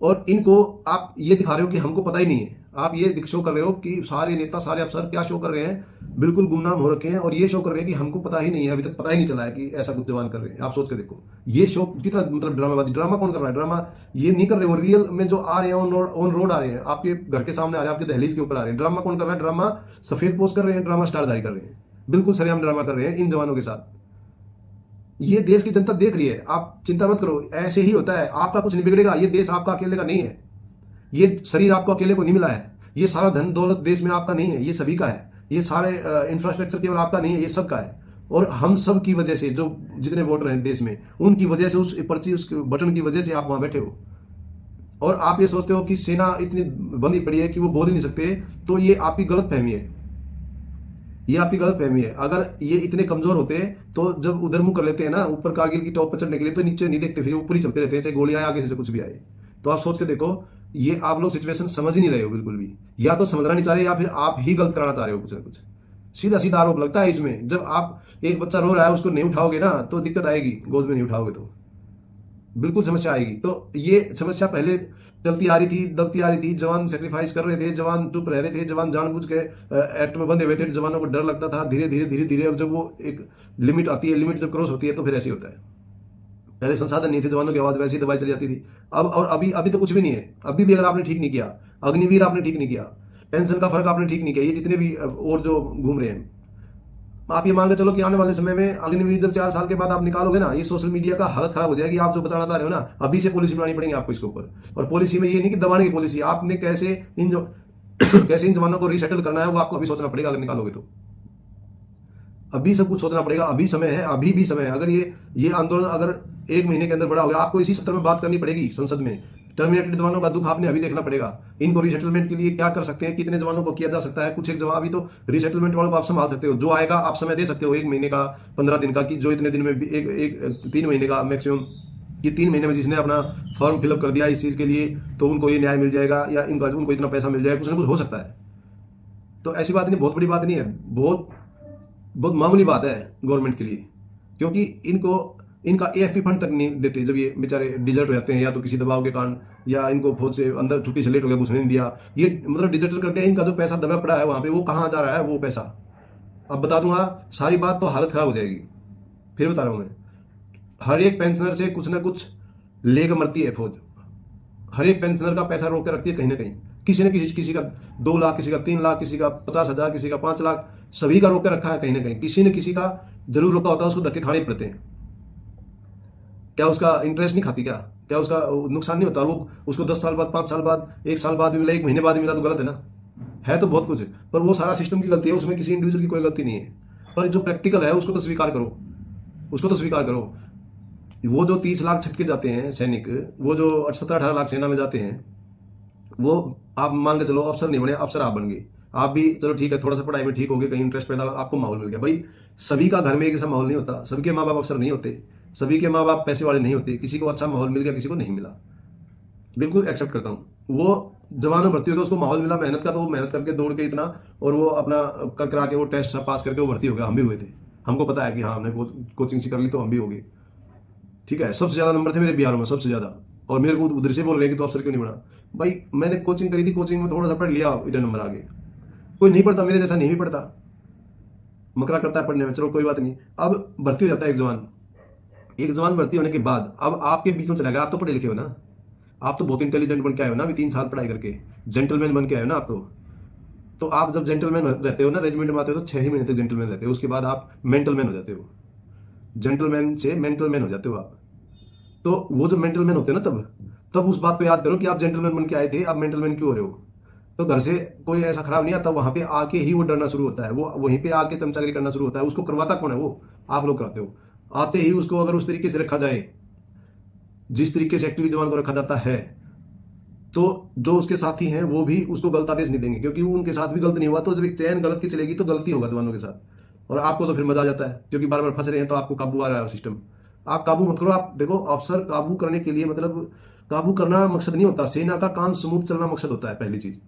और इनको आप ये दिखा रहे हो कि हमको पता ही नहीं है। आप ये शो कर रहे हो कि सारे नेता, सारे अफसर क्या शो कर रहे हैं, बिल्कुल गुमनाम हो रखे हैं, और ये शो कर रहे हैं कि हमको पता ही नहीं है, अभी तक पता ही नहीं चला है कि ऐसा कुछ जवान कर रहे हैं। आप सोच के देखो, ये शो कितना मतलब ड्रामाबाजी। ड्रामा कौन कर रहा है? ड्रामा ये नहीं कर रहे, वो रियल में जो आ रहे हैं, ऑन रोड आ रहे हैं, आपके घर के सामने आ रहे हैं, आपके दहलीज के ऊपर आ रहे हैं। ड्रामा कौन कर रहा है? ड्रामा सफेद पोस्ट कर रहे हैं, ड्रामा स्टारधारी कर रहे हैं। बिल्कुल सरेआम ड्रामा कर रहे हैं इन जवानों के साथ। ये देश की जनता देख रही है, आप चिंता मत करो, ऐसे ही होता है, आपका कुछ नहीं बिगड़ेगा। ये देश आपका अकेले का नहीं है, ये शरीर आपको अकेले को नहीं मिला है, ये सारा धन दौलत देश में आपका नहीं है, ये सभी का है, ये सारे इंफ्रास्ट्रक्चर केवल आपका नहीं है, ये सबका है। और हम सब की वजह से, जो जितने वोटर हैं देश में, उनकी वजह से, उस पर्ची, उस बटन की वजह से आप वहां बैठे हो। और आप ये सोचते हो कि सेना इतनी बंदी पड़ी है कि वो बोल ही नहीं सकते, तो ये आपकी गलत फहमी है, ये आपकी गलत फहमी है। अगर ये इतने कमजोर होते तो जब उधर मुंह कर लेते हैं ना ऊपर कारगिल की टॉप पर चढ़ने के लिए, तो नीचे नहीं देखते, फिर ऊपर ही चलते रहते हैं, चाहे गोली आए आगे से कुछ भी आए। तो आप सोच के देखो, ये आप लोग सिचुएशन समझ ही नहीं रहे हो बिल्कुल भी, या तो समझना नहीं चाह रहे, या फिर आप ही गलत कराना चाह रहे हो कुछ ना कुछ। सीधा सीधा आरोप लगता है इसमें। जब आप एक बच्चा रो रहा है, उसको नहीं उठाओगे ना तो दिक्कत आएगी, गोद में नहीं उठाओगे तो बिल्कुल समस्या आएगी। तो ये समस्या पहले चलती आ रही थी, दबती आ रही थी, जवान सेक्रीफाइस कर रहे थे, जवान चुप रह रहे थे, जवान जानबूझ के एक्ट में बंधे हुए थे, जवानों को डर लगता था। धीरे धीरे धीरे धीरे अब जब वो एक लिमिट आती है, लिमिट जब क्रॉस होती है, तो फिर ऐसे होता है। पहले संसाधन नहीं थे, जवानों की आवाज वैसी दबाई चली जाती थी। अब और अभी तो कुछ भी नहीं है। अभी भी अगर आपने ठीक नहीं किया, अग्निवीर आपने ठीक नहीं किया, पेंशन का फर्क आपने ठीक नहीं किया, ये जितने भी और जो घूम रहे हैं, आप ये मान के चलो कि आने वाले समय में अग्निवीर जब 4 साल के बाद आप निकालोगे ना, ये सोशल मीडिया का हालत खराब हो जाएगी। आप जो बताना चाह रहे हो ना, अभी से पॉलिसी बनानी पड़ेगी आपको इसके ऊपर। और पॉलिसी में ये नहीं कि दबाने की पॉलिसी, आपने कैसे इन जो कैसे इन जवानों को रिसेटल करना है, वो आपको अभी सोचना पड़ेगा। अगर निकालोगे तो अभी सब कुछ सोचना पड़ेगा, अभी समय है, अभी भी समय है। अगर ये आंदोलन अगर 1 महीने के अंदर बड़ा हो गया, आपको इसी सत्र में बात करनी पड़ेगी संसद में। टर्मिनेटेड जवानों का दुख आपने अभी देखना पड़ेगा। इनको रिसेटलमेंट के लिए क्या कर सकते हैं, कितने जवानों को किया जा सकता है। कुछ एक जवान अभी तो रिसेटलमेंट वालों को आप संभाल सकते हो, जो आएगा आप समय दे सकते हो 1 महीने का, 15 दिन का, कि जो इतने दिन में एक 3 महीने का मैक्सिमम, कि 3 महीने में जिसने अपना फॉर्म फिलअप कर दिया इस चीज के लिए, तो उनको ये न्याय मिल जाएगा, या उनको इतना पैसा मिल जाएगा, कुछ ना कुछ हो सकता है। तो ऐसी बात नहीं, बहुत बड़ी बात नहीं है, बहुत मामूली बात है गवर्नमेंट के लिए। क्योंकि इनका AFP फंड तक नहीं देते जब ये बेचारे डिजर्ट हो जाते हैं, या तो किसी दबाव के कारण, या इनको फौज से अंदर छुट्टी से लेट हो गया, घुसने नहीं दिया, ये मतलब डिजर्ट करते हैं। इनका जो पैसा दबा पड़ा है वहां पे, वो कहाँ जा रहा है वो पैसा, अब बता दूंगा सारी बात, तो हालत खराब हो जाएगी। फिर बता रहा हूं मैं, हर एक पेंशनर से कुछ ना कुछ लेकर मरती है फौज। हर एक पेंशनर का पैसा रोक कर रखती है कहीं ना कहीं, किसी न किसी का 2 लाख, किसी का 3 लाख, किसी का 50,000, किसी का 5 लाख, सभी का रोक कर रखा है कहीं ना कहीं। किसी न किसी का जरूर रोका होता है, उसको धक्के खाने पड़ते हैं। क्या उसका इंटरेस्ट नहीं खाती, क्या उसका नुकसान नहीं होता? वो उसको 10 साल बाद, 5 साल बाद, 1 साल बाद मिला, 1 महीने बाद मिला, तो गलत है ना? है तो बहुत कुछ, पर वो सारा सिस्टम की गलती है, उसमें किसी इंडिविजुअल की कोई गलती नहीं है। पर जो प्रैक्टिकल है उसको तो स्वीकार करो, उसको तो स्वीकार करो। वो जो 30 लाख छटके जाते हैं सैनिक, वो जो 17-18 लाख सेना में जाते हैं, वो आप मान के चलो अफसर नहीं बने, अफसर आप बन गए। आप भी चलो ठीक है, थोड़ा सा पढ़ाई में ठीक हो गए, कहीं इंटरेस्ट पैदा, आपको माहौल मिल गया। भाई सभी का घर में एक जैसा माहौल नहीं होता, सबके माँ बाप अफसर नहीं होते, सभी के माँ बाप पैसे वाले नहीं होते, किसी को अच्छा माहौल मिल गया, किसी को नहीं मिला। बिल्कुल एक्सेप्ट करता हूँ। वो जवानों भर्ती हो गया, उसको माहौल मिला मेहनत का, तो वो मेहनत करके दौड़ के इतना, और वो अपना कर करा के वो टेस्ट सब पास करके वो भर्ती हो गया। हम भी हुए थे, हमको पता है कि हाँ हमने कोचिंग से कर ली, तो हम भी हो गए। ठीक है, सबसे ज्यादा नंबर थे मेरे बिहार में, सबसे ज्यादा। और मेरे को उधर से बोल रहे हैं कि तो अफसर क्यों नहीं बना? भाई मैंने कोचिंग करी थी, कोचिंग में थोड़ा सा पढ़ लिया, इधर नंबर आ गए। कोई नहीं पढ़ता, मेरे जैसा नहीं भी पढ़ता, मकरा करता है पढ़ने में, चलो कोई बात नहीं। अब भर्ती हो जाता है एक जवान भर्ती होने के बाद अब आपके बीच में चला गया। आप तो पढ़े लिखे हो ना, आप तो बहुत इंटेलिजेंट बन के आए हो ना, अभी 3 साल पढ़ाई करके जेंटलमैन बन के आए हो ना आप तो आप जब जेंटलमैन रहते हो ना, रेजिमेंट में आते हो, तो 6 ही महीने तक जेंटलमैन रहते हो, उसके बाद आप मेंटलमैन हो जाते हो, जेंटलमैन से मेंटलमैन हो जाते हो आप। तो वो जो मेंटलमैन होते हैं ना, तब उस बात को याद करो कि आप जेंटलमैन बन के आए थे, आप मेंटलमैन क्यों हो रहे हो। तो घर से कोई ऐसा खराब नहीं आता, वहां पे आके ही वो डरना शुरू होता है, वो वहीं पे आके चमचागिरी करना शुरू होता है। उसको करवाता कौन है? वो आप लोग कराते हो। आते ही उसको अगर उस तरीके से रखा जाए, जिस तरीके से एक्चुअली जवान को रखा जाता है, तो जो उसके साथी हैं वो भी उसको गलत आदेश नहीं देंगे, क्योंकि उनके साथ भी गलत नहीं हुआ। तो जब एक चैन गलत की चलेगी तो गलती होगा जवानों के साथ, और आपको तो फिर मजा आ जाता है, क्योंकि बार बार फंस रहे हैं, तो आपको काबू आ रहा है सिस्टम। आप काबू मत करो। आप देखो, अफसर काबू करने के लिए, मतलब काबू करना मकसद नहीं होता, सेना का काम स्मूथ चलना मकसद होता है, पहली चीज।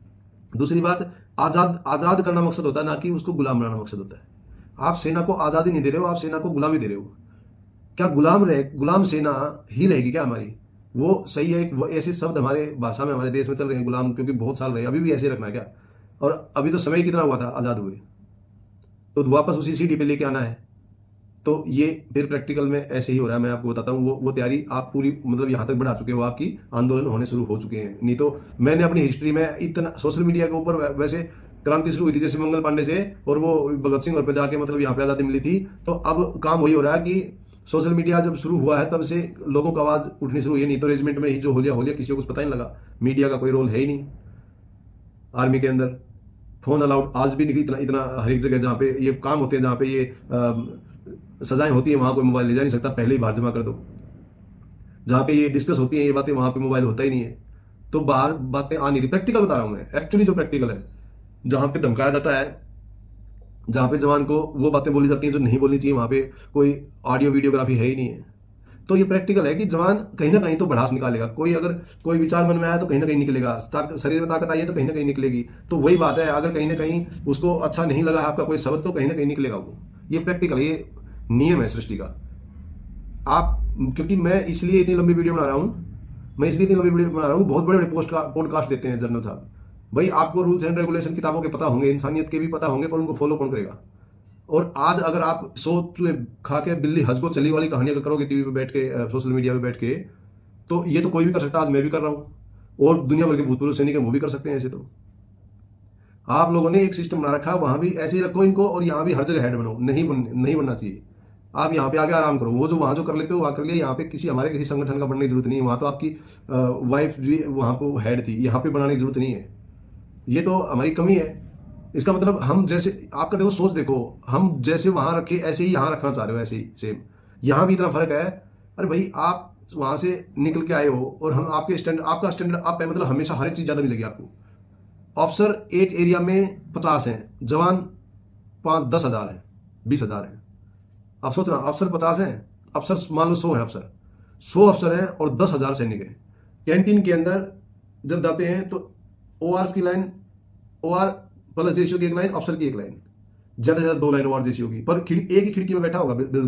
दूसरी बात, आजाद करना मकसद होता है, ना कि उसको गुलाम बनाना मकसद होता है। आप सेना को आजादी नहीं दे रहे हो, आप सेना को गुलामी दे रहे हो। क्या गुलाम सेना ही रहेगी क्या हमारी? वो सही है, एक ऐसे शब्द हमारे भाषा में, हमारे देश में चल रहे हैं गुलाम, क्योंकि बहुत साल रहे, अभी भी ऐसे रखना है क्या? और अभी तो समय कितना हुआ था आजाद हुए, तो वापस उसी सीढ़ी पे लेके आना है। तो ये फिर प्रैक्टिकल में ऐसे ही हो रहा है। मैं आपको बताता हूँ, वो तैयारी आप पूरी, मतलब यहाँ तक बढ़ा चुके हो, आपकी आंदोलन होने शुरू हो चुके हैं। नहीं तो मैंने अपनी हिस्ट्री में इतना सोशल मीडिया के ऊपर वैसे क्रांति शुरू हुई थी जैसे मंगल पांडे से, और वो भगत सिंह और पे जाके मतलब यहाँ पे आजादी मिली थी। तो अब काम वही हो रहा है कि सोशल मीडिया जब शुरू हुआ है तब से लोगों को आवाज उठनी शुरू हुई है। नहीं तो रेजिमेंट में ही जो होलिया किसी को कुछ पता ही नहीं लगा। मीडिया का कोई रोल है ही नहीं। आर्मी के अंदर फोन अलाउड आज भी नहीं, इतना इतना हर एक जगह जहाँ पे ये काम होते हैं, जहाँ पे ये सजाएं होती है, वहां कोई मोबाइल ले जा नहीं सकता, पहले ही बाहर जमा कर दो। जहाँ पे ये डिस्कस होती है ये बातें, वहां पे मोबाइल होता ही नहीं है। तो बाहर बातें आ नहीं रही। प्रैक्टिकल बता रहा हूं मैं, एक्चुअली जो प्रैक्टिकल है, जहां पे धमकाया जाता है, जहां पे जवान को वो बातें बोली जाती हैं जो नहीं बोलनी चाहिए, वहां पे कोई ऑडियो वीडियोग्राफी है ही नहीं है। तो ये प्रैक्टिकल है कि जवान कहीं ना कहीं तो भड़ास निकालेगा। कोई अगर कोई विचार मन में आया तो कहीं ना कहीं निकलेगा, शरीर में ताकत आई है तो कहीं ना कहीं निकलेगी। तो वही बात है, अगर कहीं ना कहीं उसको अच्छा नहीं लगा आपका कोई शब्द तो कहीं ना कहीं निकलेगा वो। ये प्रैक्टिकल, ये नियम है सृष्टि का। आप, क्योंकि मैं इसलिए इतनी लंबी वीडियो बना रहा हूं, बहुत बड़े बड़े पॉडकास्ट देते हैं जनरल साहब। भाई आपको रूल्स एंड रेगुलेशन किताबों के पता होंगे, इंसानियत के भी पता होंगे, पर उनको फॉलो कौन करेगा? और आज अगर आप 100 चूहे खा के बिल्ली हंस को चली वाली कहानियां करोगे टीवी पे बैठ के, सोशल मीडिया पे बैठ के, तो ये तो कोई भी कर सकता है। आज मैं भी कर रहा हूं, और दुनिया भर के भूतपूर्व सैनिक वो भी कर सकते हैं। ऐसे तो आप लोगों ने एक सिस्टम बना रखा, वहां भी ऐसे ही रखो इनको, और यहां भी हर जगह हेड बनो। नहीं बनना चाहिए। आप यहाँ पे आगे आराम करो, वो जो वहां जो कर लेते हो वहां कर लिया। यहाँ पे हमारे किसी संगठन का बनने की जरूरत नहीं है। वहां तो आपकी वाइफ भी वहां पे हेड थी, यहाँ पे बनाने की जरूरत नहीं है। ये तो हमारी कमी है। इसका मतलब हम जैसे, आपका देखो सोच देखो, हम जैसे वहां रखे ऐसे ही यहाँ रखना चाह रहे हो, ऐसे ही सेम। यहाँ भी इतना फर्क है। अरे भाई आप वहां से निकल के आए हो, और हम आपके स्टैंडर्ड, आपका स्टैंडर्ड आप है, मतलब हमेशा हर एक चीज ज्यादा मिलेगी आपको। ऑफिसर एक एरिया में 50 हैं, जवान 5-10 हजार है, 20 हजार है। आप सोच रहे अफसर 50 हैं, अफसर मान लो 100 है, अफसर 100 अफसर हैं और 10,000 सैनिक हैं। कैंटीन के अंदर जब जाते हैं तो OR की लाइन, OR प्लस जेसीओ की एक लाइन, अफसर की एक लाइन, ज्यादा से ज्यादा 2 लाइन OR जेसीओ की। पर एक ही खिड़की में बैठा होगा बिल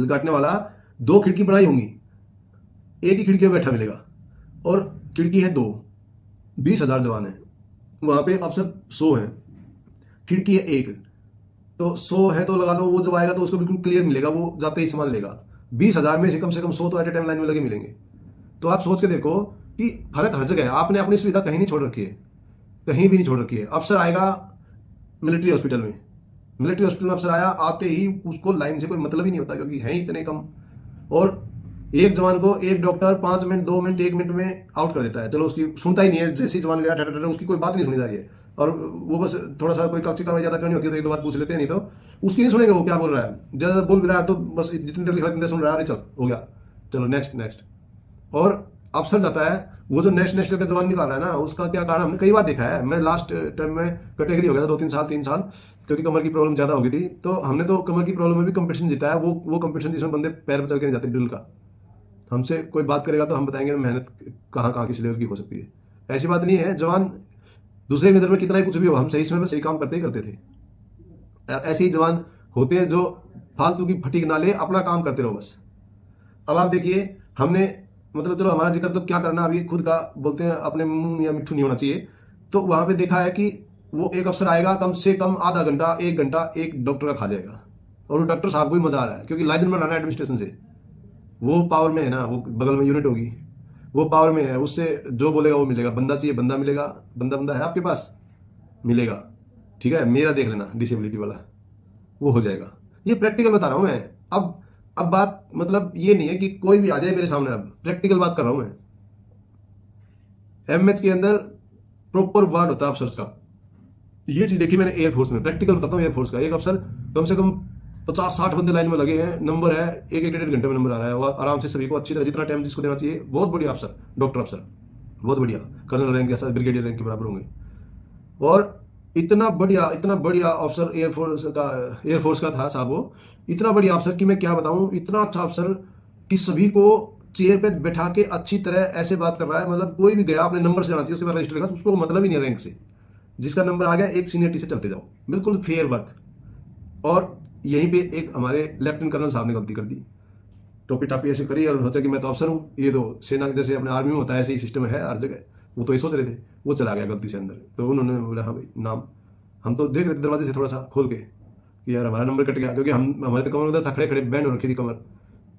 काटने वाला 2 खिड़की बनाई होंगी, एक ही खिड़की में बैठा मिलेगा, और खिड़की है 2, 20,000 जवान है वहां पे, अफसर 100 है, खिड़की है 1, तो 100 है तो लगा लो, वो जब आएगा तो उसको बिल्कुल क्लियर मिलेगा, वो जाते ही सामान लेगा। 20,000 में से कम 100 तो एट ए टाइम लाइन में लगे मिलेंगे। तो आप सोच के देखो कि फर्क हर जगह है। आपने अपनी सुविधा कहीं नहीं छोड़ रखी है, कहीं भी नहीं छोड़ रखी है। अफसर आएगा मिलिट्री हॉस्पिटल में अफसर आया, आते ही उसको लाइन से कोई मतलब ही नहीं होता, क्योंकि है इतने कम। और एक जवान को एक डॉक्टर 5 मिनट, 2 मिनट, 1 मिनट में आउट कर देता है। चलो उसकी सुनता ही नहीं है, जैसे ही जवान गया ठटर उसकी कोई बात नहीं सुनी जा रही है, और वो बस थोड़ा सा कोई कागजी कार्रवाई ज्यादा करनी होती है तो एक दो बात पूछ लेते हैं, नहीं तो उसकी नहीं सुनेंगे वो क्या बोल रहा है। ज्यादा बोल भी रहा है तो बस जितनी देर लिख रहा है सुन रहा है, चल हो गया, चलो नेक्स्ट। और अफसर जाता है, वो जो नेक्स्ट करके जवान निकाल रहा है ना, उसका क्या कारण हमने कई बार देखा है। मैं लास्ट टाइम में कैटेगरी हो गया था 2-3 साल, क्योंकि कमर की प्रॉब्लम ज्यादा हो गई थी। तो हमने तो कमर की प्रॉब्लम में भी कंपटीशन जीता है। वो कंपटीशन जिसमें बंदे पैर पर चल के नहीं जाते ड्रिल का। हमसे कोई बात करेगा तो हम बताएंगे मेहनत कहाँ किस लेवल की हो सकती है। ऐसी बात नहीं है, जवान दूसरे की नजर में कितना ही कुछ भी हो, हम सही समय में सही काम करते ही करते थे। ऐसे ही जवान होते हैं जो फालतू की फटीक ना ले, अपना काम करते रहो बस। अब आप देखिए, हमने मतलब चलो हमारा जिक्र तो क्या करना, अभी खुद का बोलते हैं, अपने मुंह या मिट्ठू नहीं होना चाहिए। तो वहां पे देखा है कि वो एक अफसर आएगा, कम से कम आधा घंटा 1 घंटा एक डॉक्टर का खा जाएगा, और वो डॉक्टर साहब को भी मजा आ रहा है, क्योंकि लाइजन बनाना है एडमिनिस्ट्रेशन से। वो पावर में है ना, वो बगल में यूनिट होगी, वो पावर में है, उससे जो बोलेगा वो मिलेगा। बंदा चाहिए, बंदा मिलेगा, बंदा है आपके पास, मिलेगा। ठीक है, मेरा देख लेना डिसेबिलिटी वाला, वो हो जाएगा। ये प्रैक्टिकल बता रहा हूं मैं। अब बात मतलब ये नहीं है कि कोई भी आ जाए मेरे सामने, अब प्रैक्टिकल बात कर रहा हूं मैं। एमएच के अंदर प्रॉपर वार्ड होता है अफसर का। ये चीज देखी मैंने एयरफोर्स में, प्रैक्टिकल बताता हूं। एयरफोर्स का एक अफसर कम से कम 50-60 बंदे लाइन में लगे हैं, नंबर है 1-1.5 घंटे में नंबर आ रहा है, और आराम से सभी को अच्छी तरह जितना टाइम जिसको देना चाहिए। बहुत बढ़िया अफसर, डॉक्टर अफसर, बहुत बढ़िया, कर्नल रैंक के साथ ब्रिगेडियर रैंक के बराबर होंगे। और इतना बढ़िया अफसर एयरफोर्स का था साहब वो, इतना बढ़िया अफसर कि मैं क्या बताऊं, इतना अच्छा अफसर कि सभी को चेयर पे बैठा के अच्छी तरह ऐसे बात कर रहा है। मतलब कोई भी गया अपने नंबर से जाना चाहिए, उसके बाद रजिस्टर का, उसको मतलब ही नहीं रैंक से, जिसका नंबर आ गया एक सीनियरिटी से चलते जाओ, बिल्कुल फेयर वर्क। और यहीं पे एक हमारे लेफ्टिनेंट कर्नल साहब ने गलती कर दी, टोपी टापी ऐसे करी और सोचा कि मैं तो अफसर हूँ, ये तो सेना जैसे अपने आर्मी में होता है ऐसे ही सिस्टम है हर जगह। वो तो ये सोच रहे थे, वो चला गया गलती से अंदर। तो उन्होंने बोला हाँ भाई नाम, हम तो देख रहे थे दरवाजे से थोड़ा सा खोल के कि यार हमारा नंबर कट गया, क्योंकि हमारे तो कमर था, खड़े बैंड हो रखी थी कमर,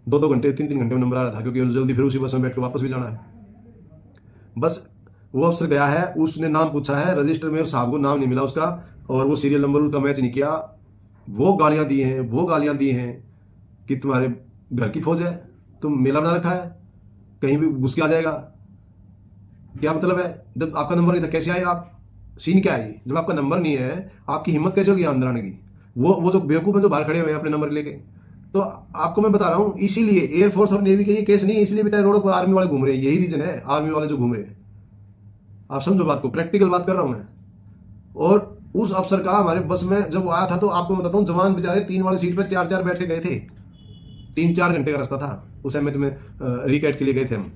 2-2 घंटे 3-3 घंटे में नंबर आ रहा था, क्योंकि जल्दी फिर उसी बस में बैठ के वापस भी जाना है। बस वो अफसर गया है, उसने नाम पूछा है, रजिस्टर में साहब को नाम नहीं मिला उसका, और वो सीरियल नंबर उसका मैच नहीं किया, वो गालियां दी हैं कि तुम्हारे घर की फौज है, तुम मेला बना रखा है, कहीं भी घुस के आ जाएगा। क्या मतलब है? जब आपका नंबर नहीं था कैसे आए आप? सीन क्या है? जब आपका नंबर नहीं है आपकी हिम्मत कैसे होगी अंदर आने की? वो जो बेवकूफ है जो बाहर खड़े हुए हैं अपने नंबर लेके। तो आपको मैं बता रहा हूं, इसीलिए एयरफोर्स और नेवी के ये केस नहीं है, इसलिए बेचारे रोडों पर आर्मी वाले घूम रहे हैं, यही रीजन है आर्मी वाले जो घूम रहे हैं। आप समझो बात को, प्रैक्टिकल बात कर रहा हूं मैं। और उस अफसर का हमारे बस में जब वो आया था, तो आपको मैं बताता हूँ, जवान बेचारे 3 वाली सीट पे 4-4 बैठ के गए थे। 3-4 घंटे का रास्ता था उस एमएच में, रिकैट के लिए गए थे हम।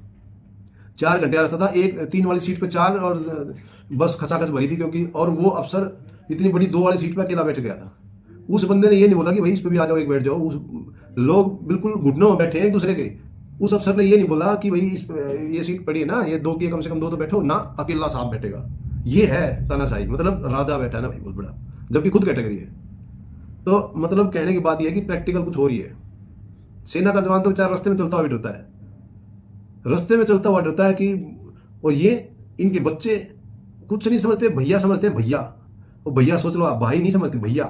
4 घंटे का रास्ता था, एक 3 वाली सीट पे 4, और बस खचाखच भरी थी क्योंकि, और वो अफसर इतनी बड़ी 2 वाली सीट पे अकेला बैठ गया था। उस बंदे ने ये नहीं बोला कि भाई इस पे भी आ जाओ, एक बैठ जाओ। लोग बिल्कुल घुटनों में बैठे हैं एक दूसरे के। उस अफसर ने ये नहीं बोला कि भाई ये सीट पड़ी है ना, ये 2 की कम से कम 2 तो बैठो ना, अकेला साहब बैठेगा। ये है तानाशाही, मतलब राजा बैठा है ना भाई बहुत बड़ा, जबकि खुद कैटेगरी है। तो मतलब कहने की बात यह है कि प्रैक्टिकल कुछ हो रही है। सेना का जवान तो बेचारा रास्ते में चलता हुआ डरता है, रास्ते में चलता हुआ डरता है कि, और ये इनके बच्चे कुछ नहीं समझते, भैया समझते हैं, भैया। और भैया सोच लो आप, भाई नहीं समझते, भैया।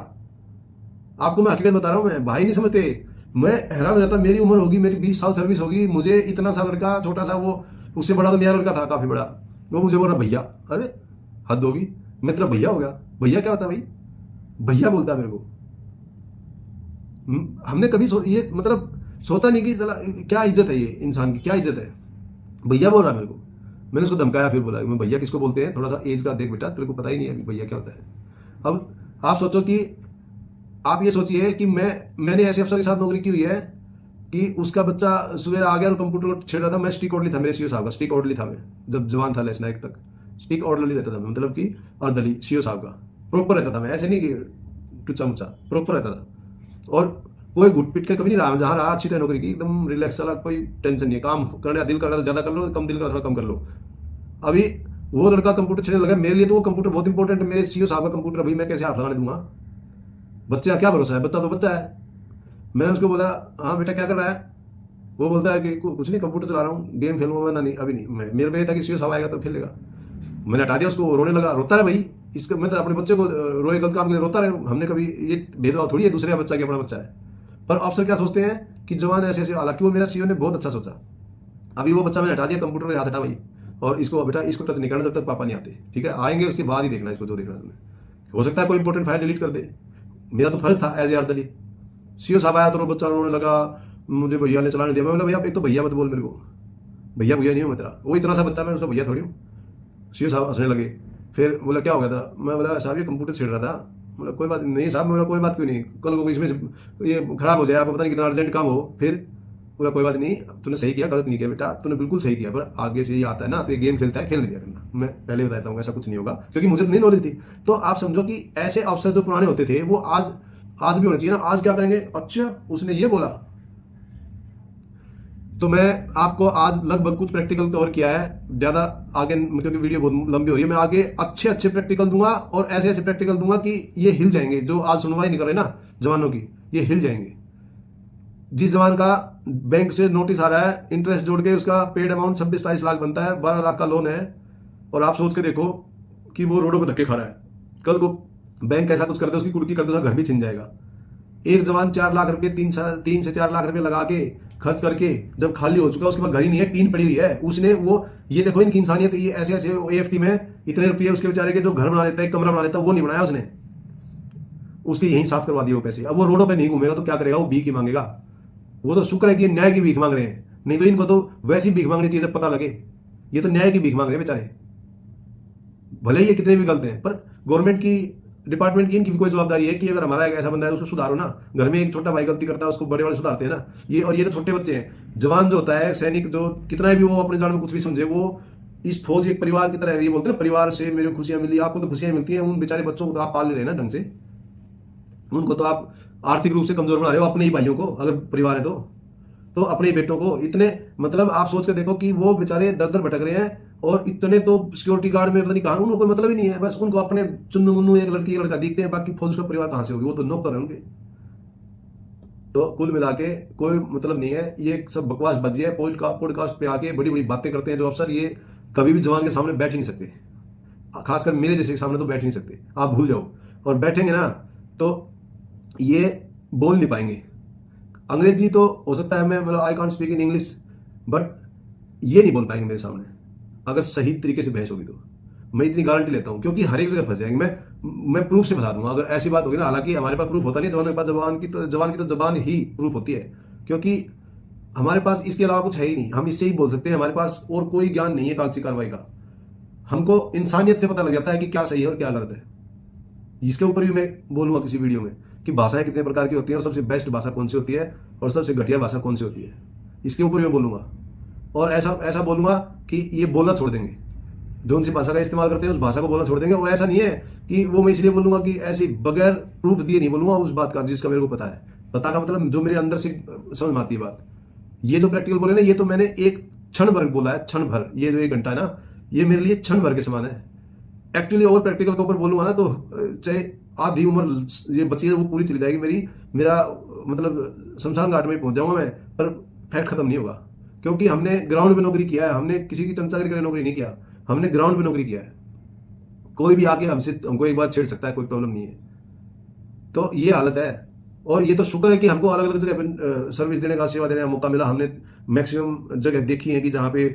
आपको मैं हकीकत बता रहा हूं, मैं भाई नहीं समझते। मैं हैरान हो जाता, मेरी उम्र होगी, मेरी 20 साल सर्विस होगी, मुझे इतना सा लड़का छोटा सा, वो उससे बड़ा तो मेरा लड़का था काफी बड़ा, वो मुझे बोल रहा भैया। अरे हद होगी, मैं तेरा भैया हो गया? भैया क्या होता है भाई? भैया बोलता है मेरे को। हमने कभी ये मतलब सोचा नहीं कि चला क्या इज्जत है, ये इंसान की क्या इज्जत है। भैया बोल रहा है मेरे को। मैंने उसको धमकाया, फिर बोला मैं भैया किसको बोलते हैं, थोड़ा सा एज का देख बेटा, तेरे को पता ही नहीं है भैया क्या होता है। अब आप सोचो कि, आप ये सोचिए कि मैंने ऐसे अफसर के साथ नौकरी की हुई है कि उसका बच्चा सवेरे आ गया और कंप्यूटर छेड़ रहा था। मैं स्टिक ऑर्डरली था, मेरे सीओ साहब का स्टिक ऑर्डरली था। मैं जब जवान था लेफ्टिनेंट तक स्टिक ऑर्डरली रहता था मैं, मतलब कि अर्दली सीओ साहब का प्रॉपर रहता था मैं, ऐसे नहीं कि टुच्चा मुच्चा, प्रॉपर रहता था। और कोई घुट पिट के कभी नहीं रहा, जहां रहा अच्छी तरह नौकरी की, एकदम रिलैक्स चला, कोई टेंशन नहीं है। काम करने दिल कर रहा था ज्यादा कर लो, कम दिल कर रहा था कम कर लो। अभी वो लड़का कंप्यूटर छेड़ने लगा, मेरे लिए तो वो कंप्यूटर बहुत इंपॉर्टेंट है, मेरे सीओ साहब का कंप्यूटर, अभी मैं कैसे हाथ लगाने दूंगा? बच्चे का क्या भरोसा है, बच्चा तो बच्चा है। मैंने उसको बोला हाँ बेटा क्या कर रहा है? वो बोलता है कि कुछ नहीं, कंप्यूटर चला रहा हूँ, गेम खेलूंगा मैं। नहीं अभी नहीं, मेरे पे था कि सीओ साहब आएगा तब खेलेगा। मैंने हटा दिया उसको, रोने लगा, रोता रहे भाई। इसका मैं तो अपने बच्चे को रोए गलत काम के लिए रोता रहे, हमने कभी ये भेदभाव थोड़ी है दूसरे बच्चा के अपना बच्चा है। पर अफसर क्या सोचते हैं कि जवान ऐसे ऐसे, हालांकि वो मेरा सीओ ने बहुत अच्छा सोचा। अभी वो बच्चा मैंने हटा दिया, कंप्यूटर में हाथ हटा भाई, और इसको बेटा इसको टच नहीं करना जब तक पापा नहीं आते, ठीक है? आएंगे उसके बाद ही देखना इसको, जो देखना तुम्हें। हो सकता है कोई इंपॉर्टेंट फाइल डिलीट कर दे, मेरा तो फर्ज था एज ए अर्दली। सीओ साहब आया तो बच्चा रोने लगा, मुझे भैया ने चलाने दिया। मैं बोला भैया एक तो भैया मत बोल मेरे को, भैया भैया नहीं हूँ मैं तेरा, वो इतना सा बच्चा मैं उसका भैया थोड़ी हूँ। सीओ साहब हंसने लगे। फिर बोला क्या हो गया था? मैं बोला साहब ये कंप्यूटर छेड़ रहा था। बोला कोई बात नहीं साहब। मैं बोला कोई बात क्यों नहीं, कल को इसमें से ये खराब हो जाए, आपको पता नहीं कितना अर्जेंट काम हो। फिर बोला कोई बात नहीं, तूने सही किया, गलत नहीं किया बेटा, तूने बिल्कुल सही किया, पर आगे से ये आता है ना तो ये गेम खेलता है, खेलने दिया करना। मैं पहले बताता हूँ ऐसा कुछ नहीं होगा, क्योंकि मुझे नहीं नॉलेज थी। तो आप समझो कि ऐसे अफसर जो पुराने होते थे वो आज भी होने चाहिए ना। आज क्या करेंगे, अच्छा उसने ये बोला। तो मैं आपको आज लगभग कुछ प्रैक्टिकल कवर किया है, ज्यादा आगे क्योंकि वीडियो बहुत लंबी हो रही है, मैं आगे अच्छे अच्छे प्रैक्टिकल दूंगा, और ऐसे ऐसे प्रैक्टिकल दूंगा कि ये हिल जाएंगे। जो आज सुनवाई नहीं कर रहे ना जवानों की, ये हिल जाएंगे। जिस जवान का बैंक से नोटिस आ रहा है, इंटरेस्ट जोड़ के उसका पेड अमाउंट 26-27 लाख बनता है, 12 लाख का लोन है, और आप सोच के देखो कि वो रोडों पर धक्के खा रहा है, कल को बैंक ऐसा कुछ कर दे, उसकी कुर्की कर दे, उसका घर भी छिन जाएगा। एक जवान 4 लाख रुपए 3 से 4 लाख रुपए लगा के खर्च करके जब खाली हो चुका, उसके बाद घर ही नहीं है, टीन पड़ी हुई है, उसने वो ये देखो इनकी इंसानियत, ये ऐसे ऐसे एएफटी में इतने रुपये उसके बेचारे के जो घर बना लेता है, कमरा बना लेता है, वो नहीं बनाया उसने, उसके यहीं साफ करवा दिए वो पैसे। अब वो रोडों पे नहीं घूमेगा तो क्या करेगा, वो भीख ही मांगेगा। वो तो शुक्र है कि न्याय की भीख मांग रहे हैं, नहीं तो इनको तो वैसी भीख मांगनी चाहिए जब पता लगे। ये तो न्याय की भीख मांग रहे हैं बेचारे, भले ही ये कितने भी गलत हैं, पर गवर्नमेंट की डिपार्टमेंट की इनकी भी कोई जवाबदारी है कि अगर हमारा एक ऐसा बंदा है उसको सुधारो ना। घर में एक छोटा भाई गलती करता है, उसको बड़े वाले सुधारते हैं ना। ये और ये तो छोटे बच्चे हैं। जवान जो होता है, सैनिक जो कितना भी वो अपने जान में कुछ भी समझे, वो इस फौज एक परिवार की तरह, ये बोलते हैं परिवार से मेरे को खुशियां मिली, आपको तो खुशियां मिलती हैं, उन बेचारे बच्चों को तो आप पाल ले रहे हैं ना ढंग से, उनको तो आप आर्थिक रूप से कमजोर बना रहे हो, अपने ही भाइयों को, अगर परिवार है तो अपने ही बेटों को। इतने मतलब आप सोच के देखो कि वो बेचारे दर दर भटक रहे हैं, और इतने तो सिक्योरिटी गार्ड में पता नहीं कहां, उनको कोई मतलब ही नहीं है, बस उनको अपने चुन्नू मुन्नू एक लड़की एक लड़का दिखते हैं, बाकी फौज का परिवार कहां से होगी, वो तो नौकर है उनके। तो कुल मिला के कोई मतलब नहीं है, ये सब बकवास बजी है। पॉडकास्ट पे आके बड़ी बड़ी बातें करते हैं जो अफसर, ये कभी भी जवान के सामने बैठ ही नहीं सकते, खासकर मेरे जैसे के सामने तो बैठ ही नहीं सकते, आप भूल जाओ। और बैठेंगे ना तो ये बोल नहीं पाएंगे। अंग्रेजी तो हो सकता है मैं मतलब I can't speak in English, but ये नहीं बोल पाएंगे मेरे सामने अगर सही तरीके से बहस होगी तो। मैं इतनी गारंटी लेता हूं, क्योंकि हर एक जगह फंस जाएंगे। मैं प्रूफ से बता दूंगा अगर ऐसी बात होगी ना। हालांकि हमारे पास प्रूफ होता नहीं, जवान के पास जवान की तो जबान ही प्रूफ होती है, क्योंकि हमारे पास इसके अलावा कुछ है ही नहीं। हम इससे ही बोल सकते हैं, हमारे पास और कोई ज्ञान नहीं है कागजी कार्रवाई का। हमको इंसानियत से पता लग जाता है कि क्या सही है और क्या गलत है। इसके ऊपर भी मैं बोलूंगा किसी वीडियो में कि भाषाएं कितने प्रकार की होती हैं और सबसे बेस्ट भाषा कौन सी होती है और सबसे घटिया भाषा कौन सी होती है, इसके ऊपर भी मैं बोलूंगा। और ऐसा बोलूंगा कि ये बोलना छोड़ देंगे, जो उनसी भाषा का इस्तेमाल करते हैं उस भाषा को बोलना छोड़ देंगे। और ऐसा नहीं है कि वो मैं इसलिए बोलूंगा कि ऐसी बगैर प्रूफ दिए नहीं बोलूंगा उस बात का जिसका मेरे को पता है। पता का मतलब जो मेरे अंदर से समझ में आती है बात। ये जो प्रैक्टिकल बोले ना, ये तो मैंने एक क्षण भर बोला है, क्षण भर। ये जो 1 घंटा है ना, ये मेरे लिए क्षण भर के समान है एक्चुअली। और प्रैक्टिकल के ऊपर बोलूंगा ना तो चाहे आधी उम्र ये बची है वो पूरी चली जाएगी मेरा मतलब शमशान घाट में पहुंच जाऊंगा मैं, पर फैक्ट खत्म नहीं होगा। क्योंकि हमने ग्राउंड पे नौकरी किया है, हमने किसी की चमचागिरी करके नौकरी नहीं किया, हमने ग्राउंड पे नौकरी किया है। कोई भी आके हमको एक बार छेड़ सकता है, कोई प्रॉब्लम नहीं है। तो ये हालत है। और ये तो शुक्र है कि हमको अलग अलग जगह पे सर्विस देने का, सेवा देने का मौका मिला। हमने मैक्सिमम जगह देखी है कि जहाँ पे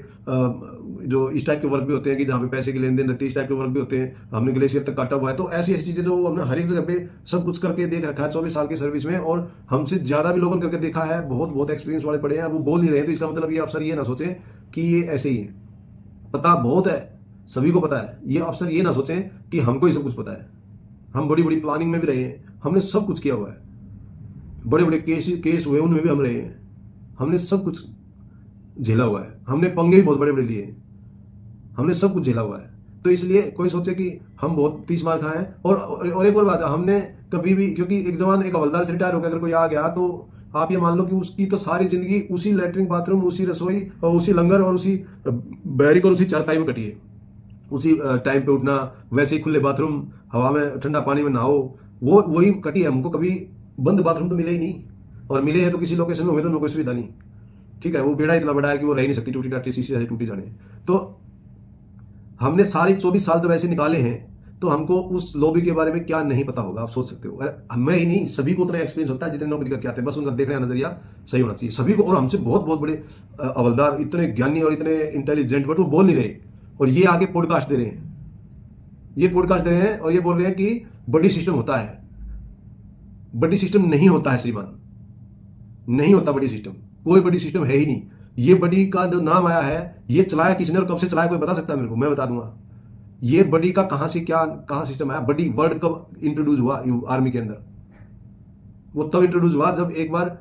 जो इस टाइप के वर्क भी होते हैं कि जहाँ पे पैसे की लेन देन रहती है, इस टाइप के वर्क भी होते हैं। हमने ग्लेशियर तक काटा हुआ है। तो ऐसी ऐसी चीजें जो हमने हर एक जगह पे सब कुछ करके देख रखा है 24 साल की सर्विस में। और हमसे ज्यादा भी लोगों करके देखा है, बहुत बहुत एक्सपीरियंस वाले पड़े हैं। वो बोल नहीं रहे, तो इसका मतलब ये अफसर ये ना सोचे कि ये ऐसे ही है। पता बहुत है, सभी को पता है। ये अफसर ये ना सोचें कि हमको ही सब कुछ पता है। हम बड़ी बड़ी प्लानिंग में भी रहे हैं, हमने सब कुछ किया हुआ है। बड़े बड़े केस हुए उनमें भी हम रहे हैं, हमने सब कुछ झेला हुआ है। हमने पंगे भी बहुत बड़े बड़े लिए हैं, हमने सब कुछ झेला हुआ है। तो इसलिए कोई सोचे कि हम बहुत 30 मार खाए हैं। और एक और बात है, हमने कभी भी, क्योंकि एक जवान एक हवलदार से रिटायर होकर अगर कोई आ गया तो आप ये मान लो कि उसकी तो सारी जिंदगी उसी लैट्रिन बाथरूम, उसी रसोई और उसी लंगर और उसी बैरिक और उसी चारपाई में कटी है। उसी टाइम पे उठना, वैसे ही खुले बाथरूम, हवा में ठंडा पानी में नहाओ, वो वही कटी है। हमको कभी बंद बाथरूम तो मिले ही नहीं, और मिले हैं तो किसी लोकेशन में हुए तो कोई सुविधा नहीं। ठीक है, वो बेड़ा इतना बड़ा है कि वो रह नहीं सकती, टूटी टाटी शीशी ऐसे टूटी जाने। तो हमने सारे 24 साल तो वैसे निकाले हैं, तो हमको उस लॉबी के बारे में क्या नहीं पता होगा, आप सोच सकते हो। मैं ही नहीं, सभी को उतना एक्सपीरियंस होता है जितने नौकरी करके आते हैं। बस उनका देखने का नजरिया सही होना चाहिए सभी को। और हमसे बहुत बहुत बड़े हवलदार, इतने ज्ञानी और इतने इंटेलिजेंट, बट वो बोल नहीं रहे। और ये आगे पॉडकास्ट दे रहे हैं, ये पॉडकास्ट दे रहे हैं और ये बोल रहे हैं कि बड़ी सिस्टम होता है। बड़ी सिस्टम नहीं होता है श्रीमान, नहीं होता बड़ी सिस्टम। कोई बड़ी सिस्टम है ही नहीं। ये बड़ी का जो नाम आया है, ये चलाया किसने और कब से चलाया, कोई बता सकता है मेरे को? मैं बता दूंगा। ये बड़ी का कहां से कहां सिस्टम आया। बड़ी वर्ड कब इंट्रोड्यूस हुआ आर्मी के अंदर? वो तब इंट्रोड्यूस हुआ जब एक बार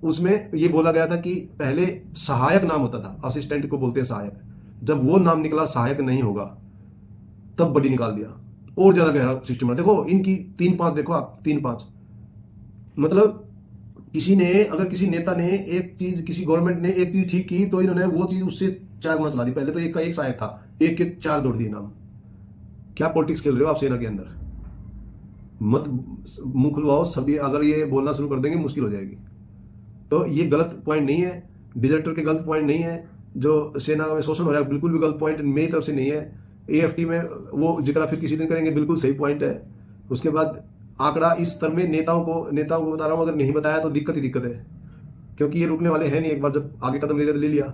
उसमें ये बोला गया था कि पहले सहायक नाम होता था, असिस्टेंट को बोलते हैं सहायक। जब वो नाम निकला सहायक नहीं होगा, तब बड़ी निकाल दिया। और ज्यादा गहरा सिस्टम है। देखो इनकी 3-5 देखो आप, 3-5 मतलब किसी ने, अगर किसी नेता ने एक चीज, किसी गवर्नमेंट ने एक चीज ठीक की तो इन्होंने वो चीज उससे 4 गुना चला दी। पहले तो एक का एक सहायक था, एक के 4 जोड़ दिए नाम। क्या पॉलिटिक्स खेल रहे हो आप सेना के अंदर? मत मुंह खुलवाओ सभी। अगर ये बोलना शुरू कर देंगे मुश्किल हो जाएगी। तो ये गलत पॉइंट नहीं है, डिजर्टर के गलत पॉइंट नहीं है। जो सेना में शोषण हो रहा है बिल्कुल भी गलत पॉइंट मेरी तरफ से नहीं है। AFT में वो जिक्र फिर किसी दिन करेंगे, बिल्कुल सही पॉइंट है। उसके बाद आंकड़ा इस स्तर में नेताओं को बता रहा हूं, अगर नहीं बताया तो दिक्कत ही दिक्कत है। क्योंकि ये रुकने वाले हैं नहीं, एक बार जब आगे कदम ले लिया तो ले लिया।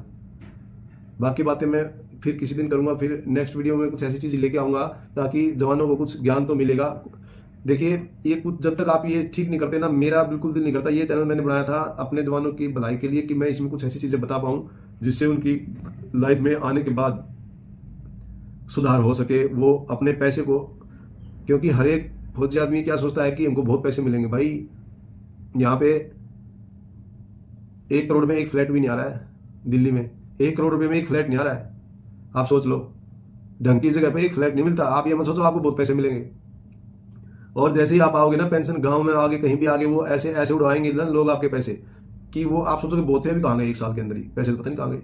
बाकी बातें मैं फिर किसी दिन करूंगा, फिर नेक्स्ट वीडियो में कुछ ऐसी चीज लेके आऊंगा ताकि जवानों को कुछ ज्ञान तो मिलेगा। देखिए ये कुछ जब तक आप ये ठीक नहीं करते ना, मेरा बिल्कुल दिल नहीं करता। ये चैनल मैंने बनाया था अपने जवानों की भलाई के लिए कि मैं इसमें कुछ ऐसी चीजें बता पाऊं जिससे उनकी लाइफ में आने के बाद सुधार हो सके। वो अपने पैसे को, क्योंकि हर एक फौजी आदमी क्या सोचता है कि हमको बहुत पैसे मिलेंगे। भाई यहाँ पे 1 करोड़ में एक फ्लैट भी नहीं आ रहा है दिल्ली में। 1 करोड़ रुपए में एक फ्लैट नहीं आ रहा है। आप सोच लो, ढंग की जगह पे एक फ्लैट नहीं मिलता। आप ये मत सोचो आपको बहुत पैसे मिलेंगे। और जैसे ही आप आओगे ना पेंशन, गांव में आगे कहीं भी आगे, वो ऐसे ऐसे उड़ाएंगे ना लोग आपके पैसे कि वो आप सोचोगे बोते भी कहाँ गए 1 साल के अंदर ही, पैसे तो पता नहीं कहाँ गए।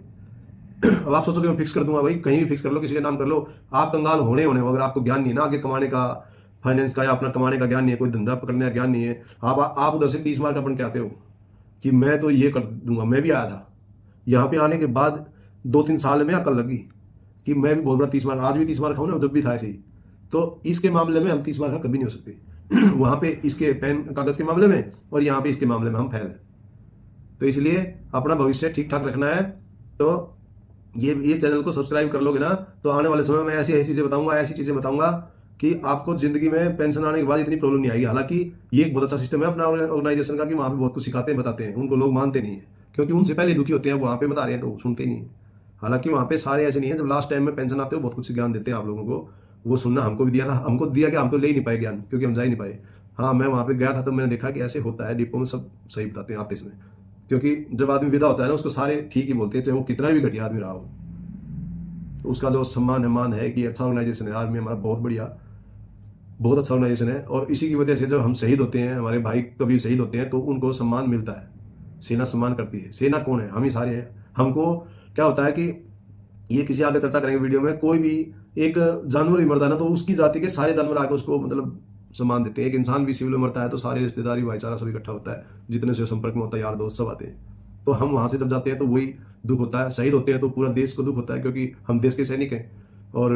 अब आप सोचोगे मैं फिक्स कर दूंगा। भाई कहीं भी फिक्स कर लो, किसी का नाम कर लो, आप कंगाल होने हो। अगर आपको ज्ञान नहीं है ना आगे कमाने का, फाइनेंस का, या अपना कमाने का ज्ञान नहीं है, कोई धंधा पकड़ने का ज्ञान नहीं है, आप उधर से 30 मार्क अपन कहते हो कि मैं तो ये कर दूंगा। मैं भी आया था यहाँ पे, आने के बाद 2-3 साल में अकल लगी कि मैं भी बहुत बड़ा 30 मार, आज भी 30 मार खाऊं ना, जब भी था ऐसे ही। तो इसके मामले में हम 30 मार कभी नहीं हो सकते वहां पे इसके पेन कागज के मामले में और यहाँ पे इसके मामले में हम फेल हैं। तो इसलिए अपना भविष्य ठीक ठाक रखना है। तो ये चैनल को सब्सक्राइब कर लोगे ना, तो आने वाले समय में ऐसी ऐसी चीजें बताऊंगा, ऐसी चीजें बताऊंगा कि आपको जिंदगी में पेंशन आने के बाद इतनी प्रॉब्लम नहीं आएगी। हालांकि ये एक बहुत अच्छा सिस्टम है अपना ऑर्गेनाइजेशन का कि वहां पे बहुत कुछ सिखाते हैं, बताते हैं, उनको लोग मानते नहीं है क्योंकि उनसे पहले दुखी होते हैं, वहां पे बता रहे हैं तो सुनते ही नहीं है। हालांकि वहां पे सारे ऐसे नहीं है, जब लास्ट टाइम में पेंशन आते हो बहुत कुछ ज्ञान देते हैं आप लोगों को, वो सुनना हमको भी दिया था। हमको दिया कि हम तो ले ही नहीं पाए ज्ञान क्योंकि हम जा ही नहीं पाए। हाँ, मैं वहां पे गया था तो मैंने देखा कि ऐसे होता है, डिपो में सब सही बताते हैं आते इसमें, क्योंकि जब आदमी विदा होता है ना उसको सारे ठीक ही बोलते हैं, चाहे वो कितना भी घटिया आदमी रहा हो। तो उसका जो सम्मान है, मान है कि अच्छा ऑर्गेनाइजेशन है, आर्मी हमारा बहुत बढ़िया, बहुत अच्छा ऑर्गेनाइजेशन है। और इसी की वजह से जब हम शहीद होते हैं, हमारे भाई कभी शहीद होते हैं तो उनको सम्मान मिलता है, सेना सम्मान करती है। सेना कौन है? हम ही सारे हैं। हमको क्या होता है कि ये किसी आगे चर्चा करेंगे वीडियो में, कोई भी एक जानवर भी मरता है ना तो उसकी जाति के सारे जानवर आकर उसको मतलब सम्मान देते हैं। एक इंसान भी सिविल में मरता है तो सारे रिश्तेदारी भाईचारा सब इकट्ठा होता है, जितने से संपर्क में होता है, यार दोस्त सब आते हैं। तो हम वहां से जब जाते हैं तो वही दुख होता है। शहीद होते हैं तो पूरा देश को दुख होता है क्योंकि हम देश के सैनिक हैं। और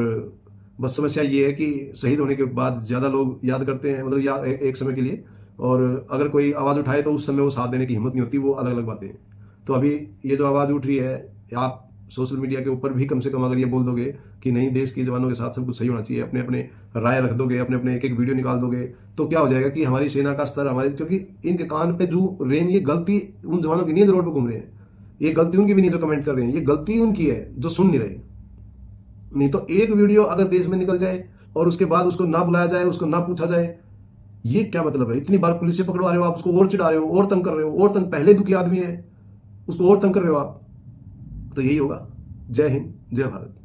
बस समस्या ये है कि शहीद होने के बाद ज्यादा लोग याद करते हैं, मतलब याद एक समय के लिए, और अगर कोई आवाज उठाए तो उस समय वो साथ देने की हिम्मत नहीं होती। वो अलग अलग बातें हैं। तो अभी ये जो आवाज उठ रही है, आप सोशल मीडिया के ऊपर भी कम से कम अगर ये बोल दोगे कि नहीं, देश के जवानों के साथ सब कुछ सही होना चाहिए, अपने अपने राय रख दोगे, अपने अपने एक एक वीडियो निकाल दोगे, तो क्या हो जाएगा कि हमारी सेना का स्तर, हमारे, क्योंकि इनके कान पे जो रेन, ये गलती उन जवानों की नहीं है जो रोड पर घूम रहे हैं, ये गलती उनकी भी नहीं जो कमेंट कर रहे हैं, ये गलती उनकी है जो सुन नहीं रहे। नहीं तो एक वीडियो अगर देश में निकल जाए और उसके बाद उसको ना बुलाया जाए, उसको ना पूछा जाए, ये क्या मतलब है? इतनी बार पुलिस से पकड़वा रहे हो आप, उसको और चिढ़ा रहे हो, और तंग कर रहे हो, और तंग, पहले दुखी आदमी है उसको और तंग कर रहे हो आप। तो यही होगा। जय हिंद, जय भारत।